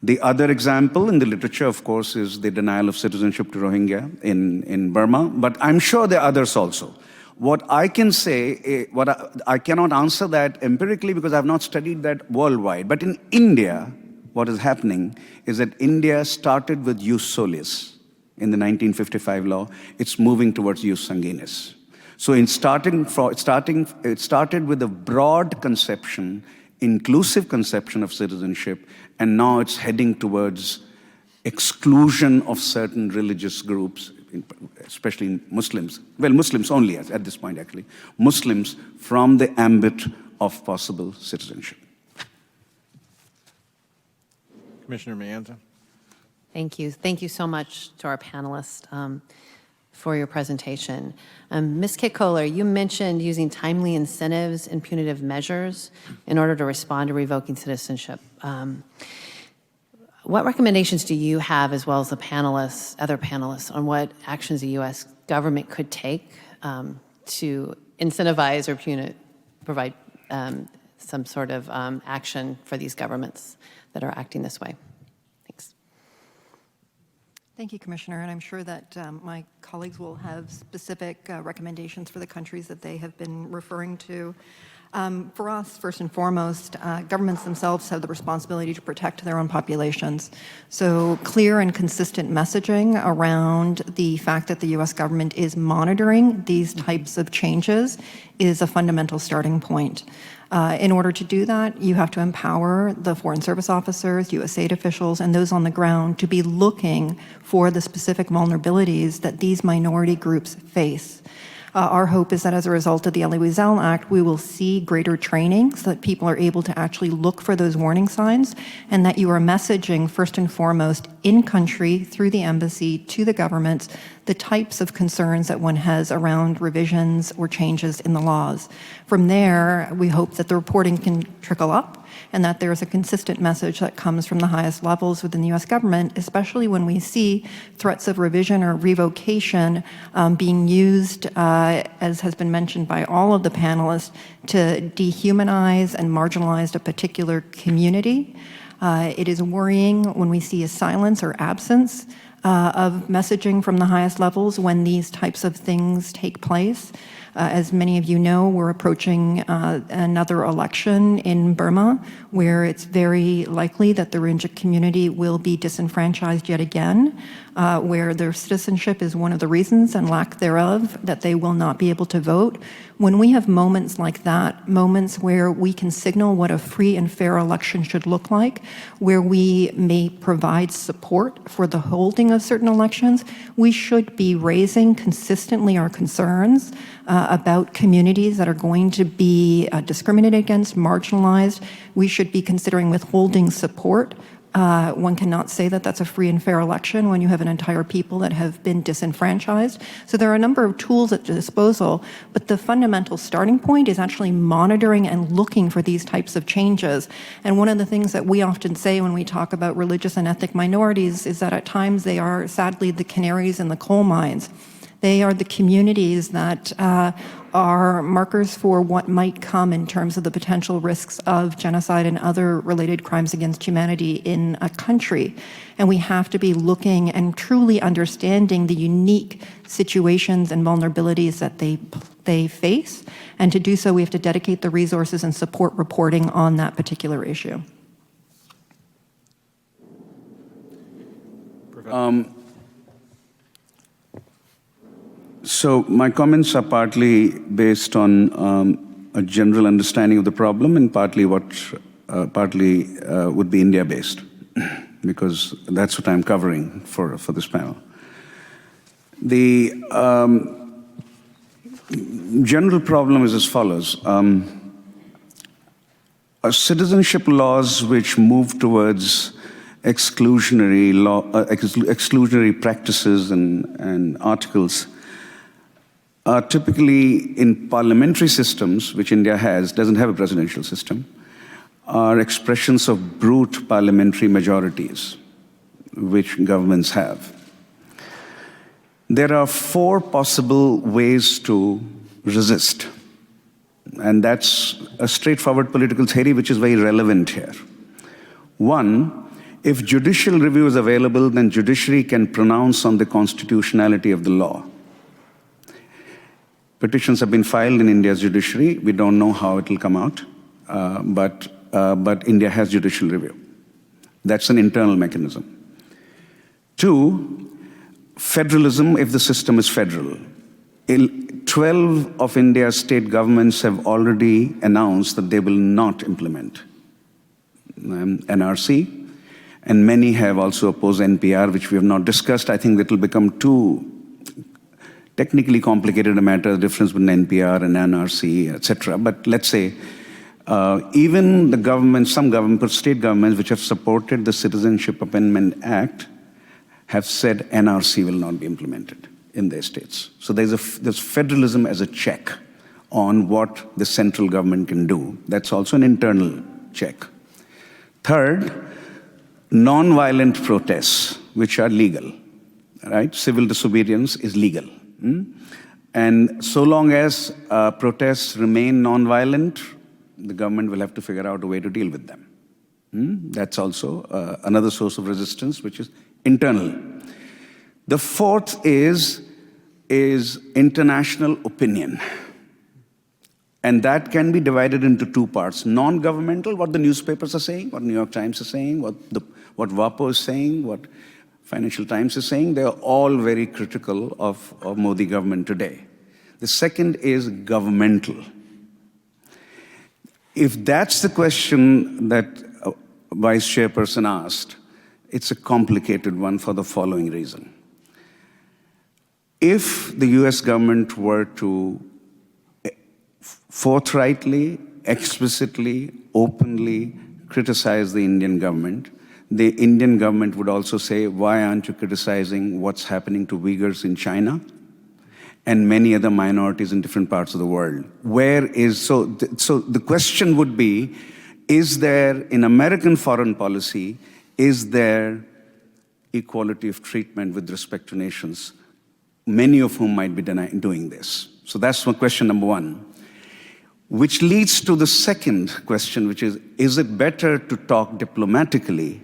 The other example in the literature, of course, is the denial of citizenship to Rohingya in Burma, but I'm sure there are others also. What I can say, I cannot answer that empirically because I've not studied that worldwide, but in India, what is happening is that India started with jus solis in the 1955 law. It's moving towards jus sanguinis. So it started with a broad conception, inclusive conception of citizenship, and now it's heading towards exclusion of certain religious groups, especially Muslims. Well, Muslims only at this point, actually. Muslims from the ambit of possible citizenship. Commissioner Maanza. Thank you. Thank you so much to our panelists for your presentation. Ms. Kit-Kohler, you mentioned using timely incentives and punitive measures in order to respond to revoking citizenship. What recommendations do you have, as well as the panelists, other panelists, on what actions the U.S. government could take to incentivize or provide some sort of action for these governments that are acting this way? Thanks. Thank you, Commissioner, and I'm sure that my colleagues will have specific recommendations for the countries that they have been referring to. For us, first and foremost, governments themselves have the responsibility to protect their own populations. So clear and consistent messaging around the fact that the U.S. government is monitoring these types of changes is a fundamental starting point. In order to do that, you have to empower the Foreign Service officers, USAID officials, and those on the ground to be looking for the specific vulnerabilities that these minority groups face. Our hope is that as a result of the Elie Wiesel Act, we will see greater training so that people are able to actually look for those warning signs, and that you are messaging first and foremost in country through the embassy to the governments the types of concerns that one has around revisions or changes in the laws. From there, we hope that the reporting can trickle up and that there's a consistent message that comes from the highest levels within the U.S. government, especially when we see threats of revision or revocation being used, as has been mentioned by all of the panelists, to dehumanize and marginalize a particular community. It is worrying when we see a silence or absence of messaging from the highest levels when these types of things take place. As many of you know, we're approaching another election in Burma, where it's very likely that the Rohingya community will be disenfranchised yet again, where their citizenship is one of the reasons, and lack thereof, that they will not be able to vote. When we have moments like that, moments where we can signal what a free and fair election should look like, where we may provide support for the holding of certain elections, we should be raising consistently our concerns about communities that are going to be discriminated against, marginalized. We should be considering withholding support. One cannot say that that's a free and fair election when you have an entire people that have been disenfranchised. So there are a number of tools at disposal, but the fundamental starting point is actually monitoring and looking for these types of changes. And one of the things that we often say when we talk about religious and ethnic minorities is that at times they are sadly the canaries in the coal mines. They are the communities that are markers for what might come in terms of the potential risks of genocide and other related crimes against humanity in a country. And we have to be looking and truly understanding the unique situations and vulnerabilities that they face. And to do so, we have to dedicate the resources and support reporting on that particular issue. So my comments are partly based on a general understanding of the problem, and partly would be India-based, because that's what I'm covering for this panel. The general problem is as follows. Citizenship laws which move towards exclusionary practices and articles are typically in parliamentary systems, which India doesn't have a presidential system, are expressions of brute parliamentary majorities, which governments have. There are 4 possible ways to resist, and that's a straightforward political theory which is very relevant here. 1, if judicial review is available, then judiciary can pronounce on the constitutionality of the law. Petitions have been filed in India's judiciary. We don't know how it will come out, but India has judicial review. That's an internal mechanism. 2, federalism, if the system is federal. 12 of India's state governments have already announced that they will not implement NRC, and many have also opposed NPR, which we have not discussed. I think that will become too technically complicated a matter, the difference between NPR and NRC, etc. But let's say even the government, some government, state governments which have supported the Citizenship Amendment Act have said NRC will not be implemented in their states. So there's federalism as a check on what the central government can do. That's also an internal check. Third, non-violent protests, which are legal, right? Civil disobedience is legal. And so long as protests remain non-violent, the government will have to figure out a way to deal with them. That's also another source of resistance, which is internal. The 4th is international opinion. And that can be divided into 2 parts. Non-governmental, what the newspapers are saying, what New York Times is saying, what WAPO is saying, what Financial Times is saying, they are all very critical of Modi government today. The second is governmental. If that's the question that Vice Chairperson asked, it's a complicated one for the following reason. If the US government were to forthrightly, explicitly, openly criticize the Indian government, the Indian government would also say, why aren't you criticizing what's happening to Uyghurs in China and many other minorities in different parts of the world? So the question would be, is there, in American foreign policy, is there equality of treatment with respect to nations, many of whom might be doing this? So that's question number 1. Which leads to the second question, which is it better to talk diplomatically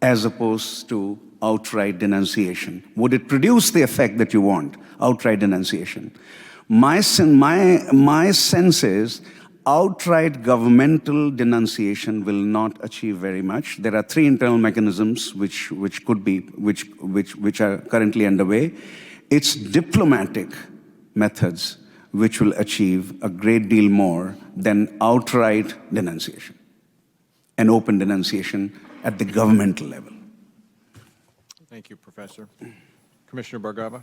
as opposed to outright denunciation? Would it produce the effect that you want, outright denunciation? My sense is outright governmental denunciation will not achieve very much. There are three internal mechanisms which are currently underway. It's diplomatic methods which will achieve a great deal more than outright denunciation and open denunciation at the governmental level. Thank you, Professor. Commissioner Bhargava.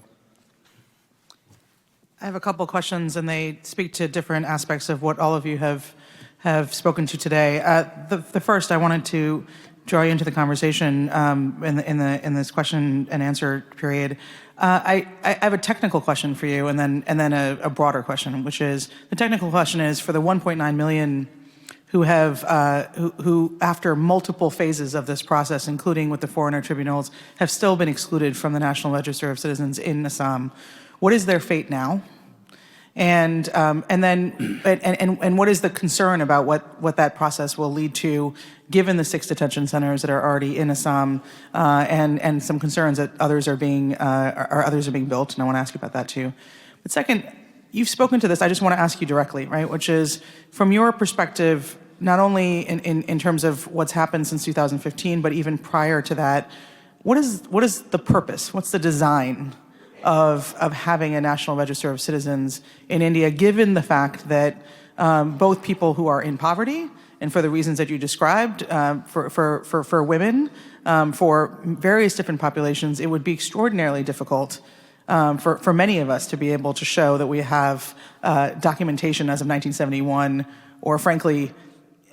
I have a couple questions, and they speak to different aspects of what all of you have spoken to today. The first, I wanted to draw you into the conversation in this question and answer period. I have a technical question for you, and then a broader question, which is the technical question is for the 1.9 million who after multiple phases of this process, including with the foreigner tribunals, have still been excluded from the National Register of Citizens in Assam. What is their fate now? And what is the concern about what that process will lead to, given the 6 detention centers that are already in Assam, and some concerns that others are being built, and I want to ask you about that too. But second, you've spoken to this. I just want to ask you directly, right? Which is, from your perspective, not only in terms of what's happened since 2015, but even prior to that, what is the purpose? What's the design of having a National Register of Citizens in India, given the fact that both people who are in poverty, and for the reasons that you described, for women, for various different populations, it would be extraordinarily difficult for many of us to be able to show that we have documentation as of 1971, or frankly,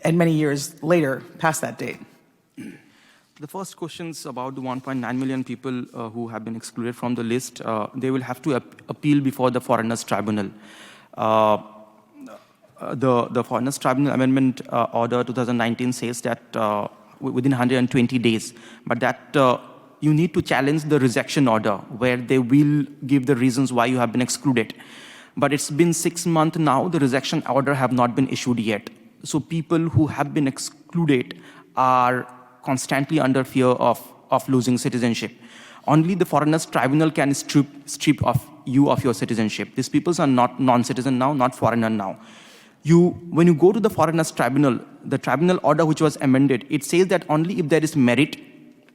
and many years later, past that date. The first questions about the 1.9 million people who have been excluded from the list, they will have to appeal before the Foreigners Tribunal. The Foreigners Tribunal Amendment Order 2019 says that within 120 days, but that you need to challenge the rejection order, where they will give the reasons why you have been excluded. But it's been 6 months now, the rejection order have not been issued yet. So people who have been excluded are constantly under fear of losing citizenship. Only the Foreigners Tribunal can strip of your citizenship. These people are not non-citizen now, not foreigner now. When you go to the Foreigners Tribunal, the tribunal order which was amended, it says that only if there is merit,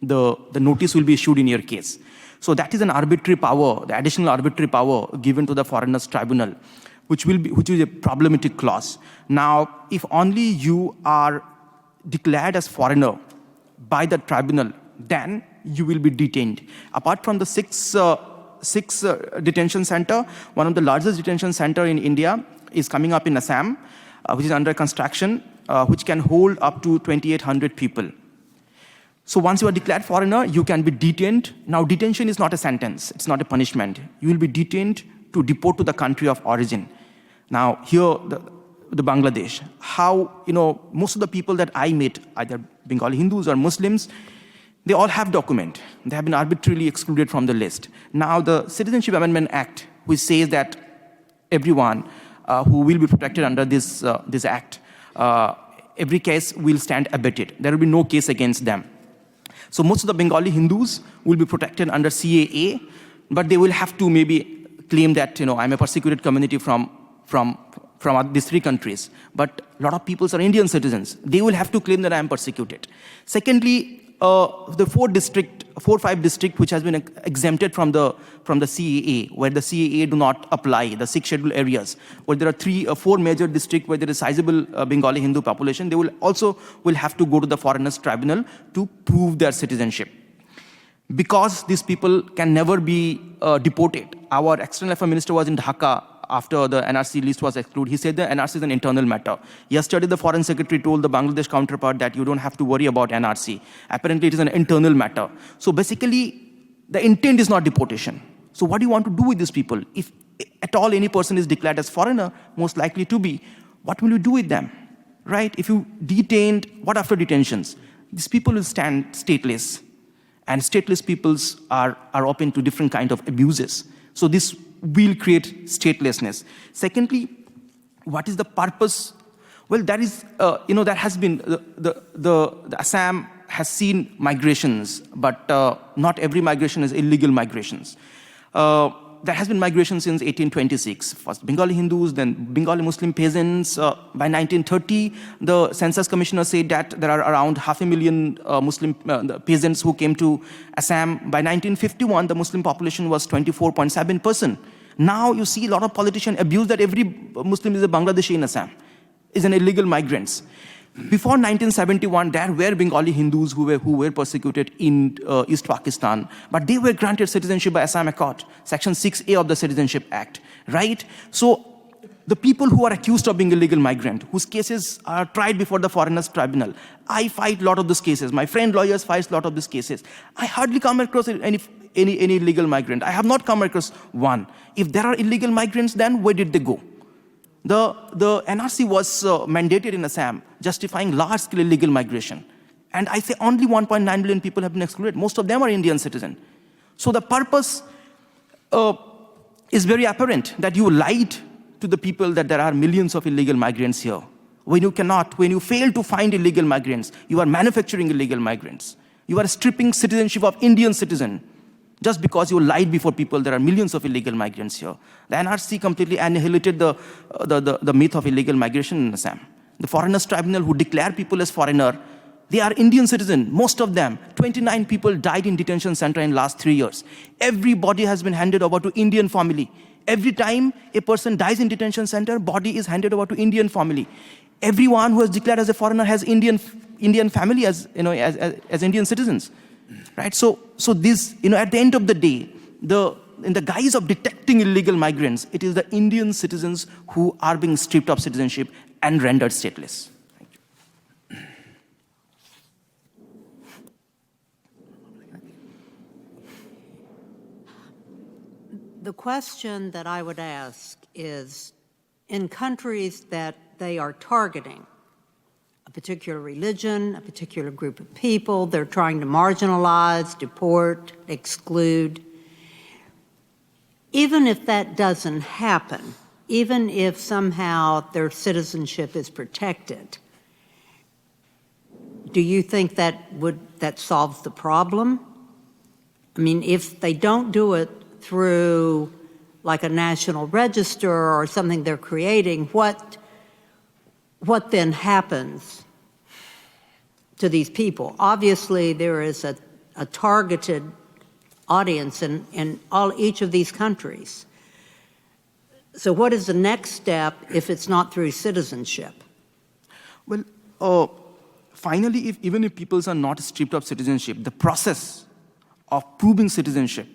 the notice will be issued in your case. So that is an arbitrary power, the additional arbitrary power given to the Foreigners Tribunal, which is a problematic clause. Now, if only you are declared as foreigner by the tribunal, then you will be detained. Apart from the six detention center, one of the largest detention center in India is coming up in Assam, which is under construction, which can hold up to 2,800 people. So once you are declared foreigner, you can be detained. Now, detention is not a sentence. It's not a punishment. You will be detained to deport to the country of origin. Now, here, the Bangladesh, most of the people that I met, either Bengali Hindus or Muslims, they all have document. They have been arbitrarily excluded from the list. Now, the Citizenship Amendment Act, which says that everyone who will be protected under this act, every case will stand abated. There will be no case against them. So most of the Bengali Hindus will be protected under CAA, but they will have to maybe claim that, I'm a persecuted community from these 3 countries. But a lot of people are Indian citizens. They will have to claim that I am persecuted. Secondly, the 4 or 5 districts which has been exempted from the CAA, where the CAA do not apply, the 6 scheduled areas, where there are 3 or 4 major districts where there is sizable Bengali Hindu population, they will have to go to the Foreigners Tribunal to prove their citizenship. Because these people can never be deported. Our External Affairs Minister was in Dhaka after the NRC list was excluded. He said the NRC is an internal matter. Yesterday, the Foreign Secretary told the Bangladesh counterpart that you don't have to worry about NRC. Apparently, it is an internal matter. So basically, the intent is not deportation. So what do you want to do with these people? If at all any person is declared as foreigner, most likely to be, what will you do with them? Right? If you detained, what after detentions? These people will stand stateless. And stateless peoples are open to different kind of abuses. So this will create statelessness. Secondly, what is the purpose? Well, that is, that has been, the Assam has seen migrations, but not every migration is illegal migrations. There has been migration since 1826. First Bengali Hindus, then Bengali Muslim peasants. By 1930, the Census Commissioner said that there are around 500,000 Muslim peasants who came to Assam. By 1951, the Muslim population was 24.7%. Now you see a lot of politicians abuse that every Muslim is a Bangladeshi in Assam, is an illegal migrants. Before 1971, there were Bengali Hindus who were persecuted in East Pakistan, but they were granted citizenship by Assam Accord, Section 6A of the Citizenship Act, right? So the people who are accused of being illegal migrant, whose cases are tried before the Foreigners Tribunal, I fight a lot of these cases. My friend lawyers fight a lot of these cases. I hardly come across any illegal migrant. I have not come across one. If there are illegal migrants, then where did they go? The NRC was mandated in Assam, justifying large-scale illegal migration. And I say only 1.9 million people have been excluded. Most of them are Indian citizens. So the purpose is very apparent, that you lied to the people that there are millions of illegal migrants here. When you fail to find illegal migrants, you are manufacturing illegal migrants. You are stripping citizenship of Indian citizens. Just because you lied before people, there are millions of illegal migrants here. The NRC completely annihilated the myth of illegal migration in Assam. The Foreigners Tribunal, who declare people as foreigner, they are Indian citizens, most of them. 29 people died in detention center in last 3 years. Every body has been handed over to Indian family. Every time a person dies in detention center, body is handed over to Indian family. Everyone who is declared as a foreigner has Indian family as Indian citizens. Right? So this, at the end of the day, in the guise of detecting illegal migrants, it is the Indian citizens who are being stripped of citizenship and rendered stateless. Thank you. The question that I would ask is, in countries that they are targeting, a particular religion, a particular group of people, they're trying to marginalize, deport, exclude. Even if that doesn't happen, even if somehow their citizenship is protected, do you think that solves the problem? I mean, if they don't do it through like a national register or something they're creating, what then happens to these people? Obviously, there is a targeted audience in each of these countries. So what is the next step if it's not through citizenship? Well, finally, even if people are not stripped of citizenship, the process of proving citizenship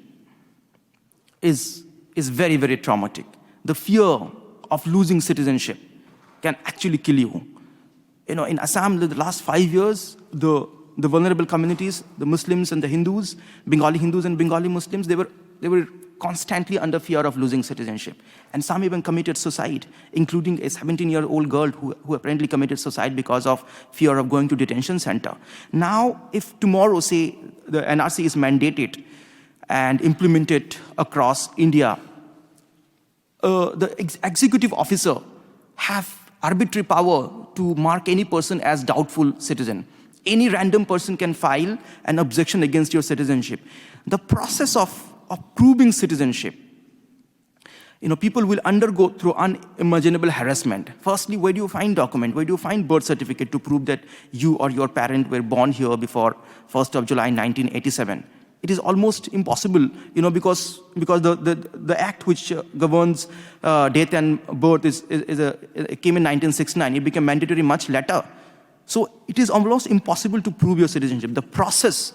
is very, very traumatic. The fear of losing citizenship can actually kill you. In Assam, the last 5 years, the vulnerable communities, the Muslims and the Hindus, Bengali Hindus and Bengali Muslims, they were constantly under fear of losing citizenship. And some even committed suicide, including a 17-year-old girl who apparently committed suicide because of fear of going to detention center. Now, if tomorrow, say, the NRC is mandated and implemented across India, the executive officer have arbitrary power to mark any person as doubtful citizen. Any random person can file an objection against your citizenship. The process of proving citizenship, people will undergo through unimaginable harassment. Firstly, where do you find document? Where do you find birth certificate to prove that you or your parent were born here before 1st of July 1987? It is almost impossible, because the act which governs death and birth it came in 1969. It became mandatory much later. So it is almost impossible to prove your citizenship. The process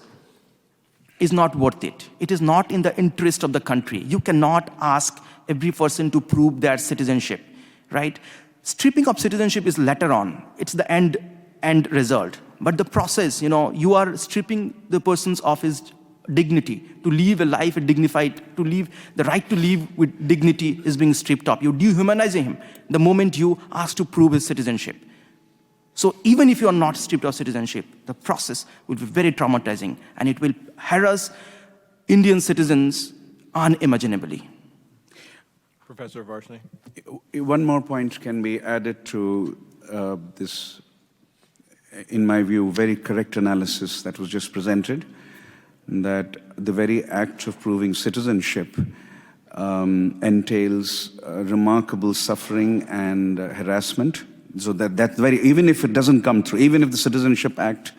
is not worth it. It is not in the interest of the country. You cannot ask every person to prove their citizenship, right? Stripping of citizenship is later on. It's the end result. But the process, you are stripping the person's of his dignity, to live a life dignified, the right to live with dignity is being stripped off. You're dehumanizing him the moment you ask to prove his citizenship. So even if you are not stripped of citizenship, the process will be very traumatizing and it will harass Indian citizens unimaginably. Professor Varshney. One more point can be added to this, in my view, very correct analysis that was just presented, that the very act of proving citizenship entails remarkable suffering and harassment. So that very, even if it doesn't come through, even if the Citizenship Act,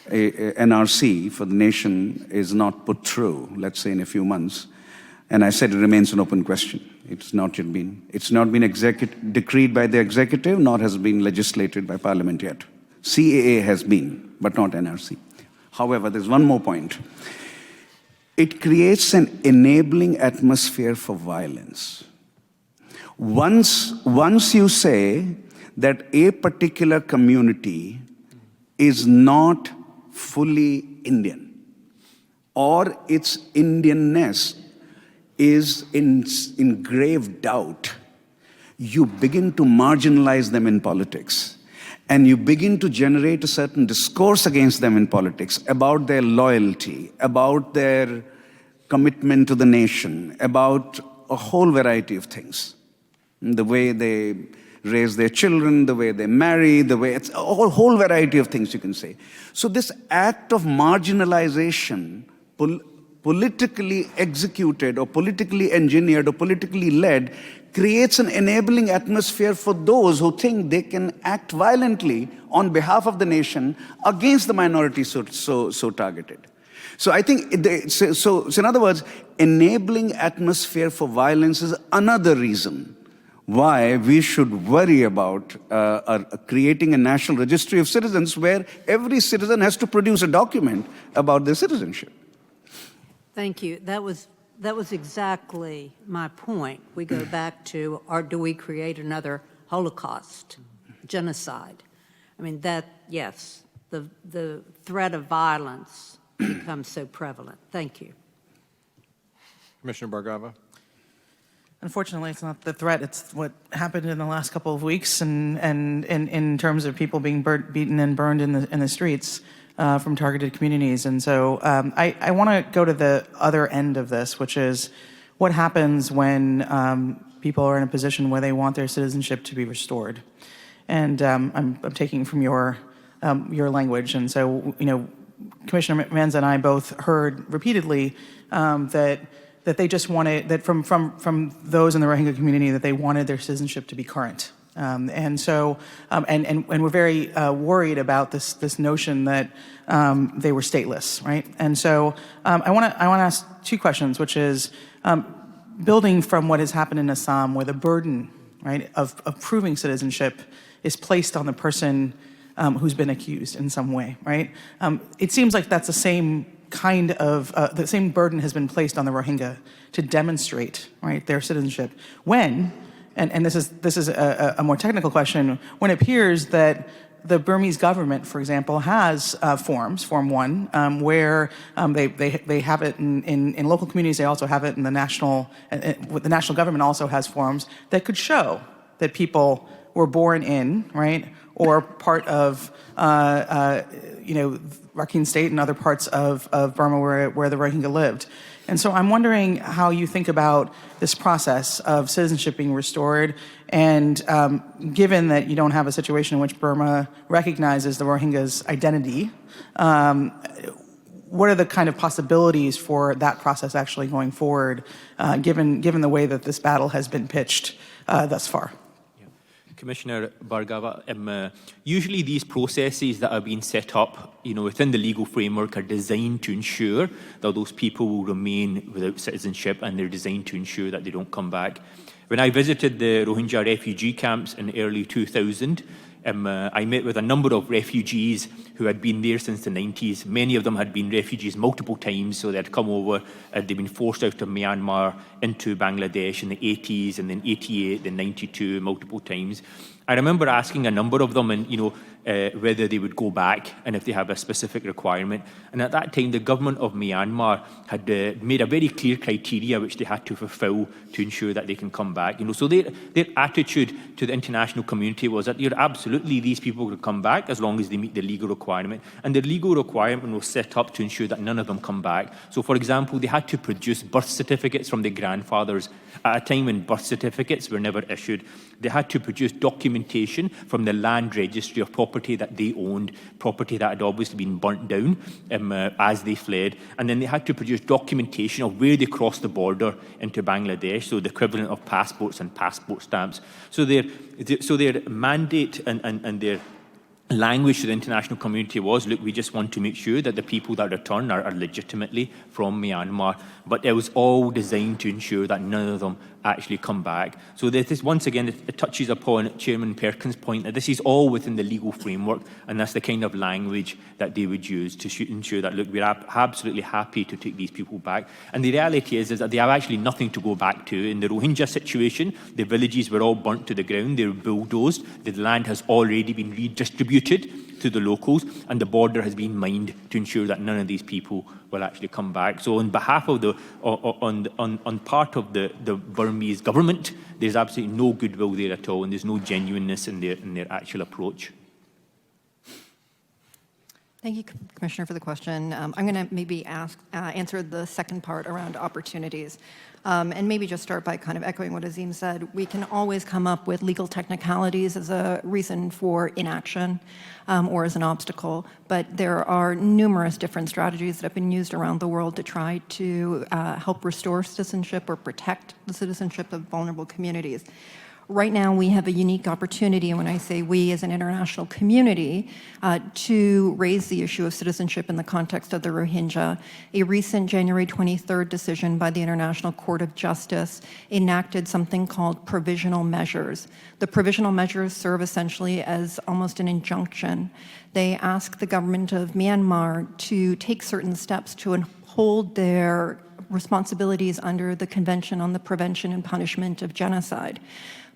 NRC for the nation is not put through, let's say in a few months, and I said it remains an open question. It's not been decreed by the executive, nor has been legislated by Parliament yet. CAA has been, but not NRC. However, there's one more point. It creates an enabling atmosphere for violence. Once you say that a particular community is not fully Indian, or its Indianness is in grave doubt, you begin to marginalize them in politics. And you begin to generate a certain discourse against them in politics about their loyalty, about their commitment to the nation, about a whole variety of things. The way they raise their children, the way they marry, it's a whole variety of things you can say. So this act of marginalization, politically executed or politically engineered or politically led, creates an enabling atmosphere for those who think they can act violently on behalf of the nation against the minorities so targeted. So I think, so in other words, enabling atmosphere for violence is another reason why we should worry about creating a national registry of citizens where every citizen has to produce a document about their citizenship. Thank you. That was exactly my point. We go back to, or do we create another Holocaust, genocide? I mean, yes, the threat of violence becomes so prevalent. Thank you. Commissioner Bhargava. Unfortunately, it's not the threat, it's what happened in the last couple of weeks and in terms of people being beaten and burned in the streets from targeted communities. And so I want to go to the other end of this, which is what happens when people are in a position where they want their citizenship to be restored. And I'm taking from your language. And so, you know, Commissioner Manza and I both heard repeatedly that they just wanted, that from those in the Rohingya community, that they wanted their citizenship to be current. And so, and we're very worried about this notion that they were stateless, right? And so I want to ask two questions, which is building from what has happened in Assam, where the burden, right, of proving citizenship is placed on the person who's been accused in some way, right? It seems like that's the same kind of, the same burden has been placed on the Rohingya to demonstrate, right, their citizenship. When, and this is a more technical question, when it appears that the Burmese government, for example, has forms, Form 1, where they have it in local communities, they also have it in the national government also has forms that could show that people were born in, right, or part of, Rakhine State and other parts of Burma where the Rohingya lived. And so I'm wondering how you think about this process of citizenship being restored, and given that you don't have a situation in which Burma recognizes the Rohingya's identity, what are the kind of possibilities for that process actually going forward, given the way that this battle has been pitched thus far? Commissioner Bhargava, usually these processes that are being set up, within the legal framework are designed to ensure that those people will remain without citizenship, and they're designed to ensure that they don't come back. When I visited the Rohingya refugee camps in early 2000, I met with a number of refugees who had been there since the 90s. Many of them had been refugees multiple times, so they had come over, they'd been forced out of Myanmar into Bangladesh in the 80s, and then 88, then 92, multiple times. I remember asking a number of them, and whether they would go back and if they have a specific requirement. And at that time, the government of Myanmar had made a very clear criteria which they had to fulfill to ensure that they can come back. So their attitude to the international community was that absolutely these people could come back as long as they meet the legal requirement. And the legal requirement was set up to ensure that none of them come back. So, for example, they had to produce birth certificates from their grandfathers at a time when birth certificates were never issued. They had to produce documentation from the land registry of property that they owned, property that had obviously been burnt down as they fled. And then they had to produce documentation of where they crossed the border into Bangladesh, so the equivalent of passports and passport stamps. So their mandate and their language to the international community was, look, we just want to make sure that the people that return are legitimately from Myanmar. But it was all designed to ensure that none of them actually come back. So this, once again, it touches upon Chairman Perkins' point that this is all within the legal framework, and that's the kind of language that they would use to ensure that, look, we're absolutely happy to take these people back. And the reality is that they have actually nothing to go back to. In the Rohingya situation, the villages were all burnt to the ground, they were bulldozed, the land has already been redistributed to the locals, and the border has been mined to ensure that none of these people will actually come back. So on behalf of on part of the Burmese government, there's absolutely no goodwill there at all, and there's no genuineness in their actual approach. Thank you, Commissioner, for the question. I'm going to maybe answer the second part around opportunities. And maybe just start by kind of echoing what Azim said. We can always come up with legal technicalities as a reason for inaction or as an obstacle, but there are numerous different strategies that have been used around the world to try to help restore citizenship or protect the citizenship of vulnerable communities. Right now, we have a unique opportunity, and when I say we as an international community, to raise the issue of citizenship in the context of the Rohingya. A recent January 23rd decision by the International Court of Justice enacted something called provisional measures. The provisional measures serve essentially as almost an injunction. They ask the government of Myanmar to take certain steps to hold their responsibilities under the Convention on the Prevention and Punishment of Genocide.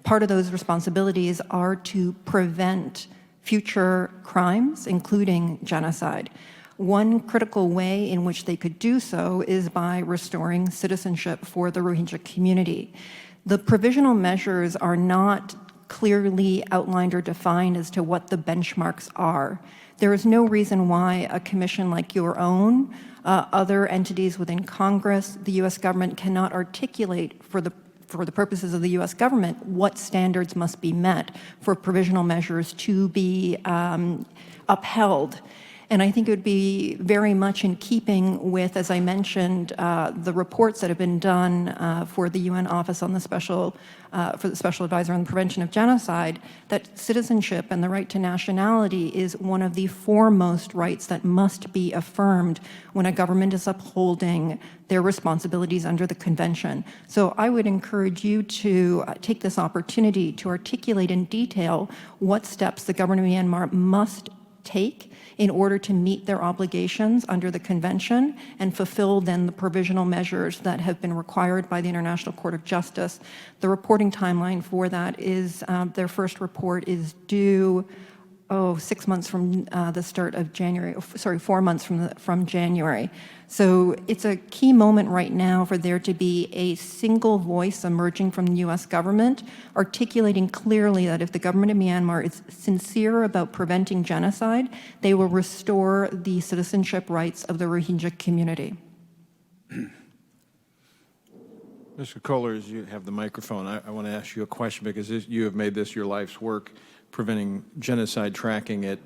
Part of those responsibilities are to prevent future crimes, including genocide. One critical way in which they could do so is by restoring citizenship for the Rohingya community. The provisional measures are not clearly outlined or defined as to what the benchmarks are. There is no reason why a commission like your own, other entities within Congress, the U.S. government cannot articulate for the purposes of the U.S. government what standards must be met for provisional measures to be upheld. And I think it would be very much in keeping with, as I mentioned, the reports that have been done for the UN Office on the Special Advisor on the Prevention of Genocide, that citizenship and the right to nationality is one of the foremost rights that must be affirmed when a government is upholding their responsibilities under the convention. So I would encourage you to take this opportunity to articulate in detail what steps the government of Myanmar must take in order to meet their obligations under the convention and fulfill then the provisional measures that have been required by the International Court of Justice. The reporting timeline for that is their first report is due 6 months from the start of January, 4 months from January. So it's a key moment right now for there to be a single voice emerging from the U.S. government, articulating clearly that if the government of Myanmar is sincere about preventing genocide, they will restore the citizenship rights of the Rohingya community. Mr. Kohler, as you have the microphone, I want to ask you a question because you have made this your life's work, preventing genocide, tracking it.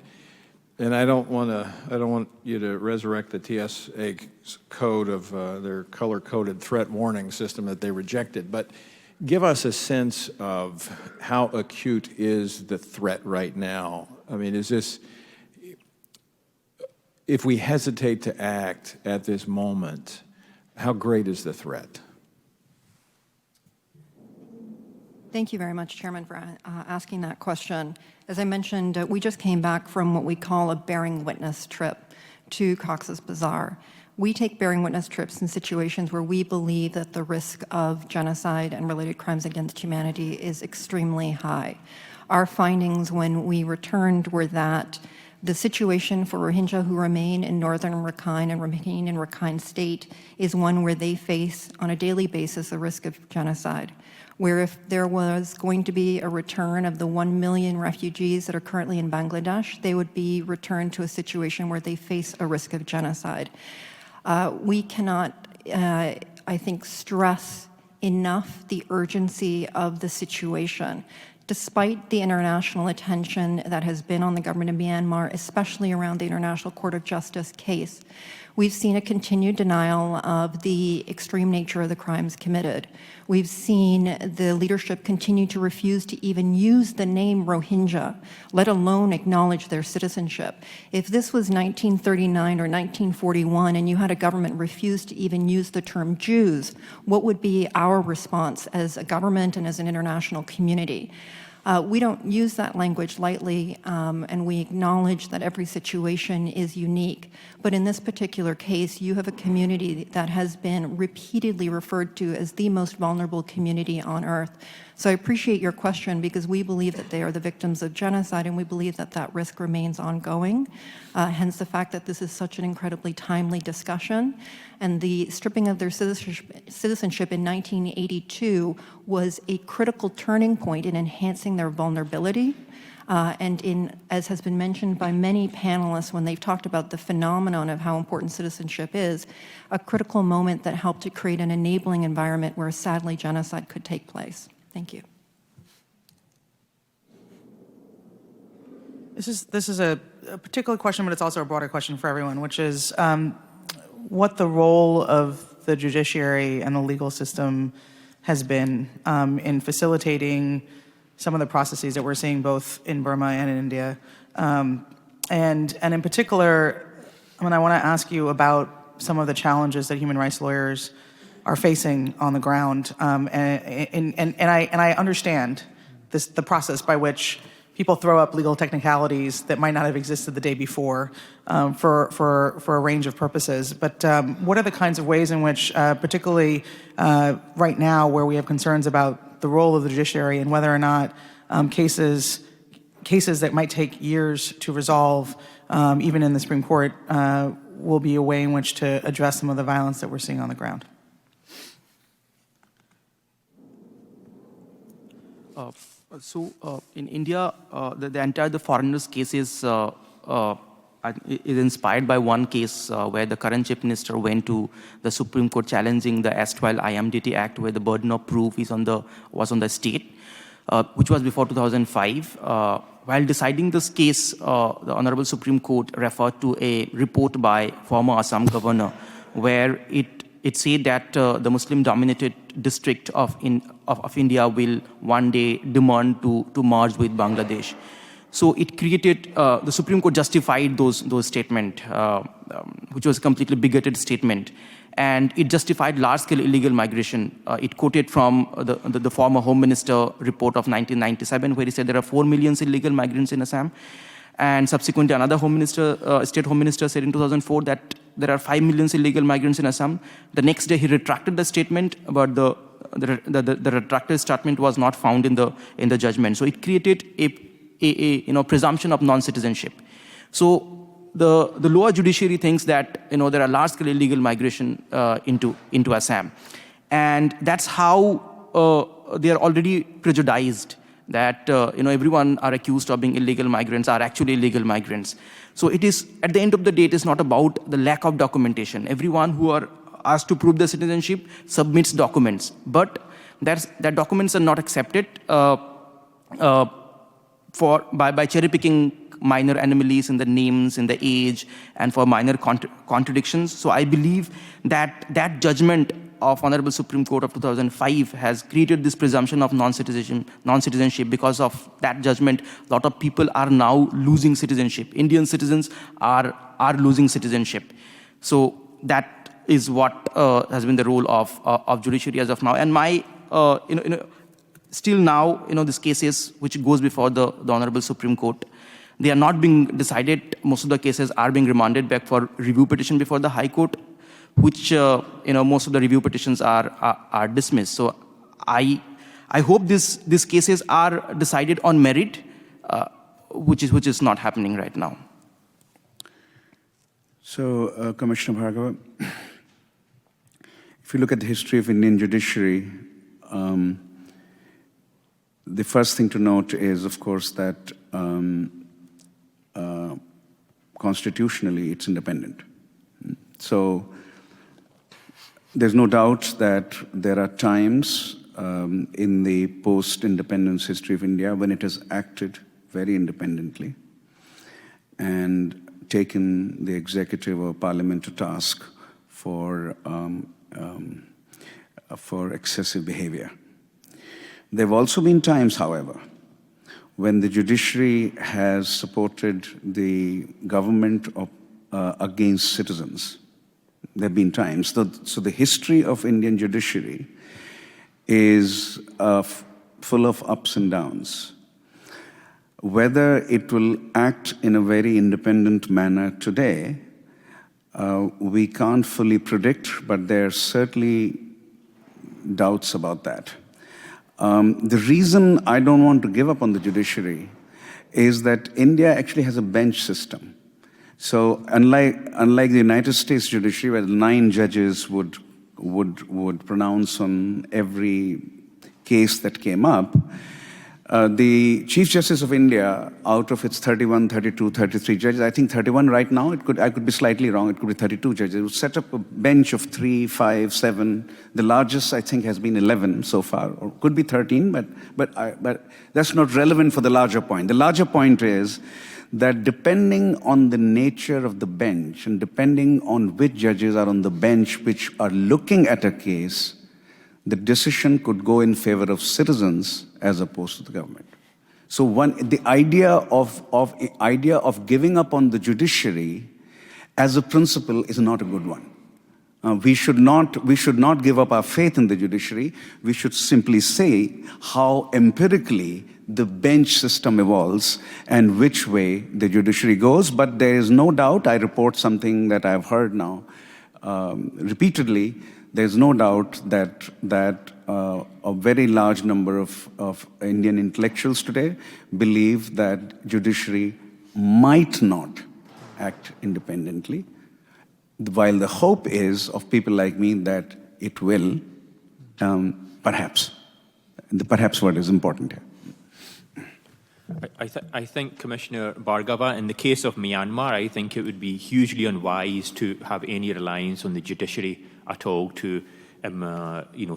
And I don't want you to resurrect the TSA code of their color-coded threat warning system that they rejected, but give us a sense of how acute is the threat right now. I mean, is this, if we hesitate to act at this moment, how great is the threat? Thank you very much, Chairman, for asking that question. As I mentioned, we just came back from what we call a bearing witness trip to Cox's Bazar. We take bearing witness trips in situations where we believe that the risk of genocide and related crimes against humanity is extremely high. Our findings when we returned were that the situation for Rohingya who remain in northern Rakhine and remain in Rakhine State is one where they face on a daily basis a risk of genocide, where if there was going to be a return of the 1 million refugees that are currently in Bangladesh, they would be returned to a situation where they face a risk of genocide. We cannot, I think, stress enough the urgency of the situation. Despite the international attention that has been on the government of Myanmar, especially around the International Court of Justice case, we've seen a continued denial of the extreme nature of the crimes committed. We've seen the leadership continue to refuse to even use the name Rohingya, let alone acknowledge their citizenship. If this was 1939 or 1941 and you had a government refuse to even use the term Jews, what would be our response as a government and as an international community? We don't use that language lightly, and we acknowledge that every situation is unique. But in this particular case, you have a community that has been repeatedly referred to as the most vulnerable community on earth. So I appreciate your question because we believe that they are the victims of genocide, and we believe that that risk remains ongoing. Hence the fact that this is such an incredibly timely discussion. And the stripping of their citizenship in 1982 was a critical turning point in enhancing their vulnerability. And in, as has been mentioned by many panelists when they've talked about the phenomenon of how important citizenship is, a critical moment that helped to create an enabling environment where sadly genocide could take place. Thank you. This is a particular question, but it's also a broader question for everyone, which is what the role of the judiciary and the legal system has been in facilitating some of the processes that we're seeing both in Burma and in India. And in particular, I want to ask you about some of the challenges that human rights lawyers are facing on the ground. And I understand the process by which people throw up legal technicalities that might not have existed the day before for a range of purposes. But what are the kinds of ways in which, particularly right now where we have concerns about the role of the judiciary and whether or not cases that might take years to resolve, even in the Supreme Court, will be a way in which to address some of the violence that we're seeing on the ground? In India, the entire foreigners case is inspired by one case where the current chief minister went to the Supreme Court challenging the S-12 IMDT Act, where the burden of proof was on the state, which was before 2005. While deciding this case, the Honorable Supreme Court referred to a report by former Assam governor, where it said that the Muslim-dominated district of India will one day demand to merge with Bangladesh. So it created, the Supreme Court justified those statements, which was a completely bigoted statement. And it justified large-scale illegal migration. It quoted from the former Home Minister report of 1997, where he said there are 4 million illegal migrants in Assam. And subsequently, another state home minister said in 2004 that there are 5 million illegal migrants in Assam. The next day, he retracted the statement, but the retracted statement was not found in the judgment. So it created a presumption of non-citizenship. So the lower judiciary thinks that there are large-scale illegal migration into Assam, and that's how they are already prejudiced. That everyone are accused of being illegal migrants are actually illegal migrants. So it is, at the end of the day, it is not about the lack of documentation. Everyone who are asked to prove their citizenship submits documents, but that documents are not accepted by cherry picking minor anomalies in the names, in the age, and for minor contradictions. So I believe that judgment of Honorable Supreme Court of 2005 has created this presumption of non-citizenship. Because of that judgment, a lot of people are now losing citizenship. Indian citizens are losing citizenship. So that is what has been the role of judiciary as of now. And my, still now, these cases which goes before the Honorable Supreme Court, they are not being decided. Most of the cases are being remanded back for review petition before the High Court. which most of the review petitions are dismissed. So I hope these cases are decided on merit, which is not happening right now. So, Commissioner Bhargava, if you look at the history of Indian judiciary, the first thing to note is, of course, that constitutionally it's independent. So there's no doubt that there are times in the post-independence history of India when it has acted very independently and taken the executive or parliament to task for excessive behavior. There have also been times, however, when the judiciary has supported the government against citizens. There have been times. So the history of Indian judiciary is full of ups and downs. Whether it will act in a very independent manner today, we can't fully predict, but there are certainly doubts about that. The reason I don't want to give up on the judiciary is that India actually has a bench system. So unlike the United States judiciary, where 9 judges would pronounce on every case that came up, the Chief Justice of India, out of its 31, 32, 33 judges, I think 31 right now, I could be slightly wrong, it could be 32 judges, it would set up a bench of 3, 5, 7. The largest, I think, has been 11 so far, or could be 13, but that's not relevant for the larger point. The larger point is that depending on the nature of the bench and depending on which judges are on the bench which are looking at a case, the decision could go in favor of citizens as opposed to the government. So the idea of giving up on the judiciary as a principle is not a good one. We should not give up our faith in the judiciary. We should simply say how empirically the bench system evolves and which way the judiciary goes. But there is no doubt, I report something that I've heard now repeatedly, there's no doubt that a very large number of Indian intellectuals today believe that judiciary might not act independently, while the hope is of people like me that it will, perhaps. The perhaps word is important here. I think, Commissioner Bhargava, in the case of Myanmar, I think it would be hugely unwise to have any reliance on the judiciary at all to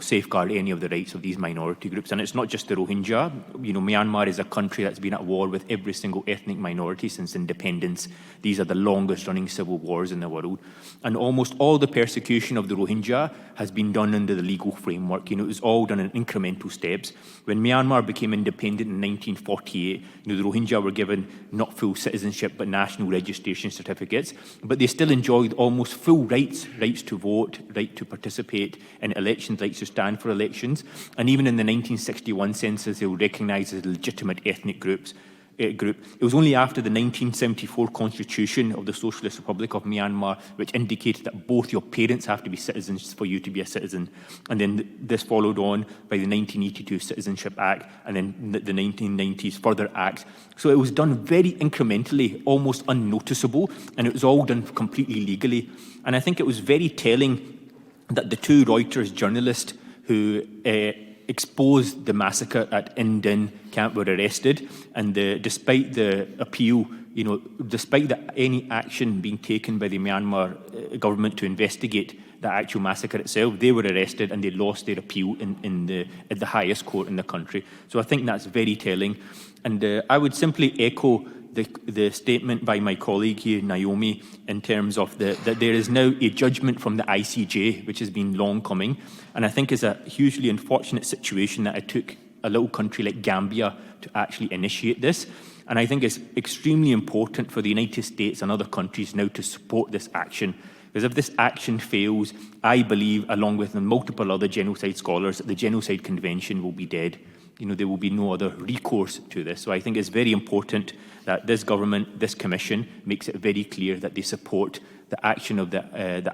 safeguard any of the rights of these minority groups. And it's not just the Rohingya. Myanmar is a country that's been at war with every single ethnic minority since independence. These are the longest running civil wars in the world. And almost all the persecution of the Rohingya has been done under the legal framework. It was all done in incremental steps. When Myanmar became independent in 1948, the Rohingya were given not full citizenship but national registration certificates, but they still enjoyed almost full rights to vote, right to participate in elections, rights to stand for elections. And even in the 1961 census, they were recognized as legitimate ethnic group. It was only after the 1974 Constitution of the Socialist Republic of Myanmar, which indicated that both your parents have to be citizens for you to be a citizen. And then this followed on by the 1982 Citizenship Act and then the 1990s further acts. So it was done very incrementally, almost unnoticeable, and it was all done completely legally. And I think it was very telling that the 2 Reuters journalists who exposed the massacre at Indin camp were arrested, and despite the appeal, despite any action being taken by the Myanmar government to investigate the actual massacre itself, they were arrested and they lost their appeal at the highest court in the country. So I think that's very telling. And I would simply echo the statement by my colleague here, Naomi, in terms of that there is now a judgment from the ICJ, which has been long coming. And I think it's a hugely unfortunate situation that it took a little country like Gambia to actually initiate this. And I think it's extremely important for the United States and other countries now to support this action. Because if this action fails, I believe, along with multiple other genocide scholars, that the Genocide Convention will be dead. there will be no other recourse to this. So I think it's very important that this government, this commission, makes it very clear that they support the action of the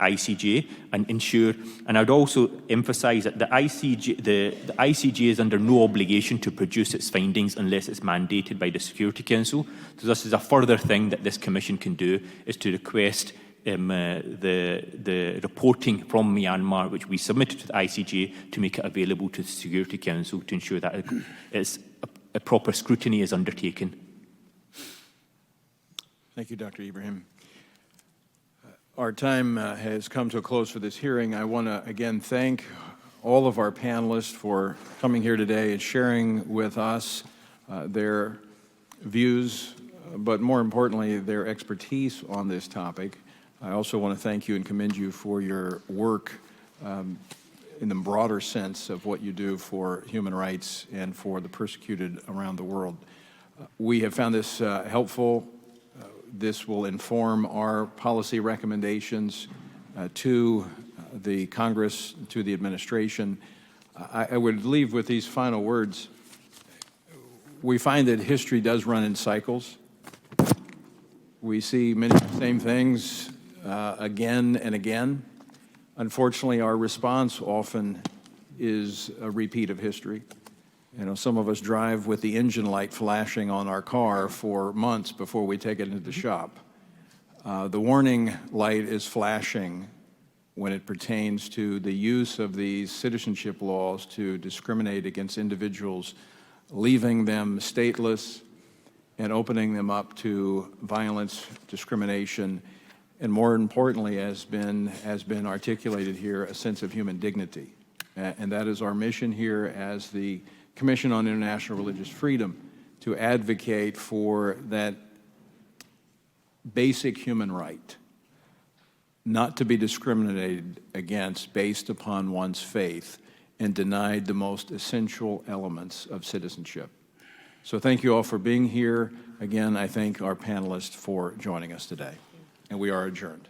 ICJ and ensure, and I'd also emphasise that the ICJ is under no obligation to produce its findings unless it's mandated by the Security Council. So this is a further thing that this commission can do, is to request the reporting from Myanmar, which we submitted to the ICJ, to make it available to the Security Council to ensure that a proper scrutiny is undertaken. Thank you, Dr. Ibrahim. Our time has come to a close for this hearing. I want to again thank all of our panelists for coming here today and sharing with us their views, but more importantly, their expertise on this topic. I also want to thank you and commend you for your work in the broader sense of what you do for human rights and for the persecuted around the world. We have found this helpful. This will inform our policy recommendations to the Congress, to the administration. I would leave with these final words. We find that history does run in cycles. We see many of the same things again and again. Unfortunately, our response often is a repeat of history. Some of us drive with the engine light flashing on our car for months before we take it into the shop. The warning light is flashing when it pertains to the use of these citizenship laws to discriminate against individuals, leaving them stateless and opening them up to violence, discrimination, and more importantly, has been articulated here, a sense of human dignity. And that is our mission here as the Commission on International Religious Freedom, to advocate for that basic human right, not to be discriminated against based upon one's faith and denied the most essential elements of citizenship. So thank you all for being here. Again, I thank our panelists for joining us today, and we are adjourned.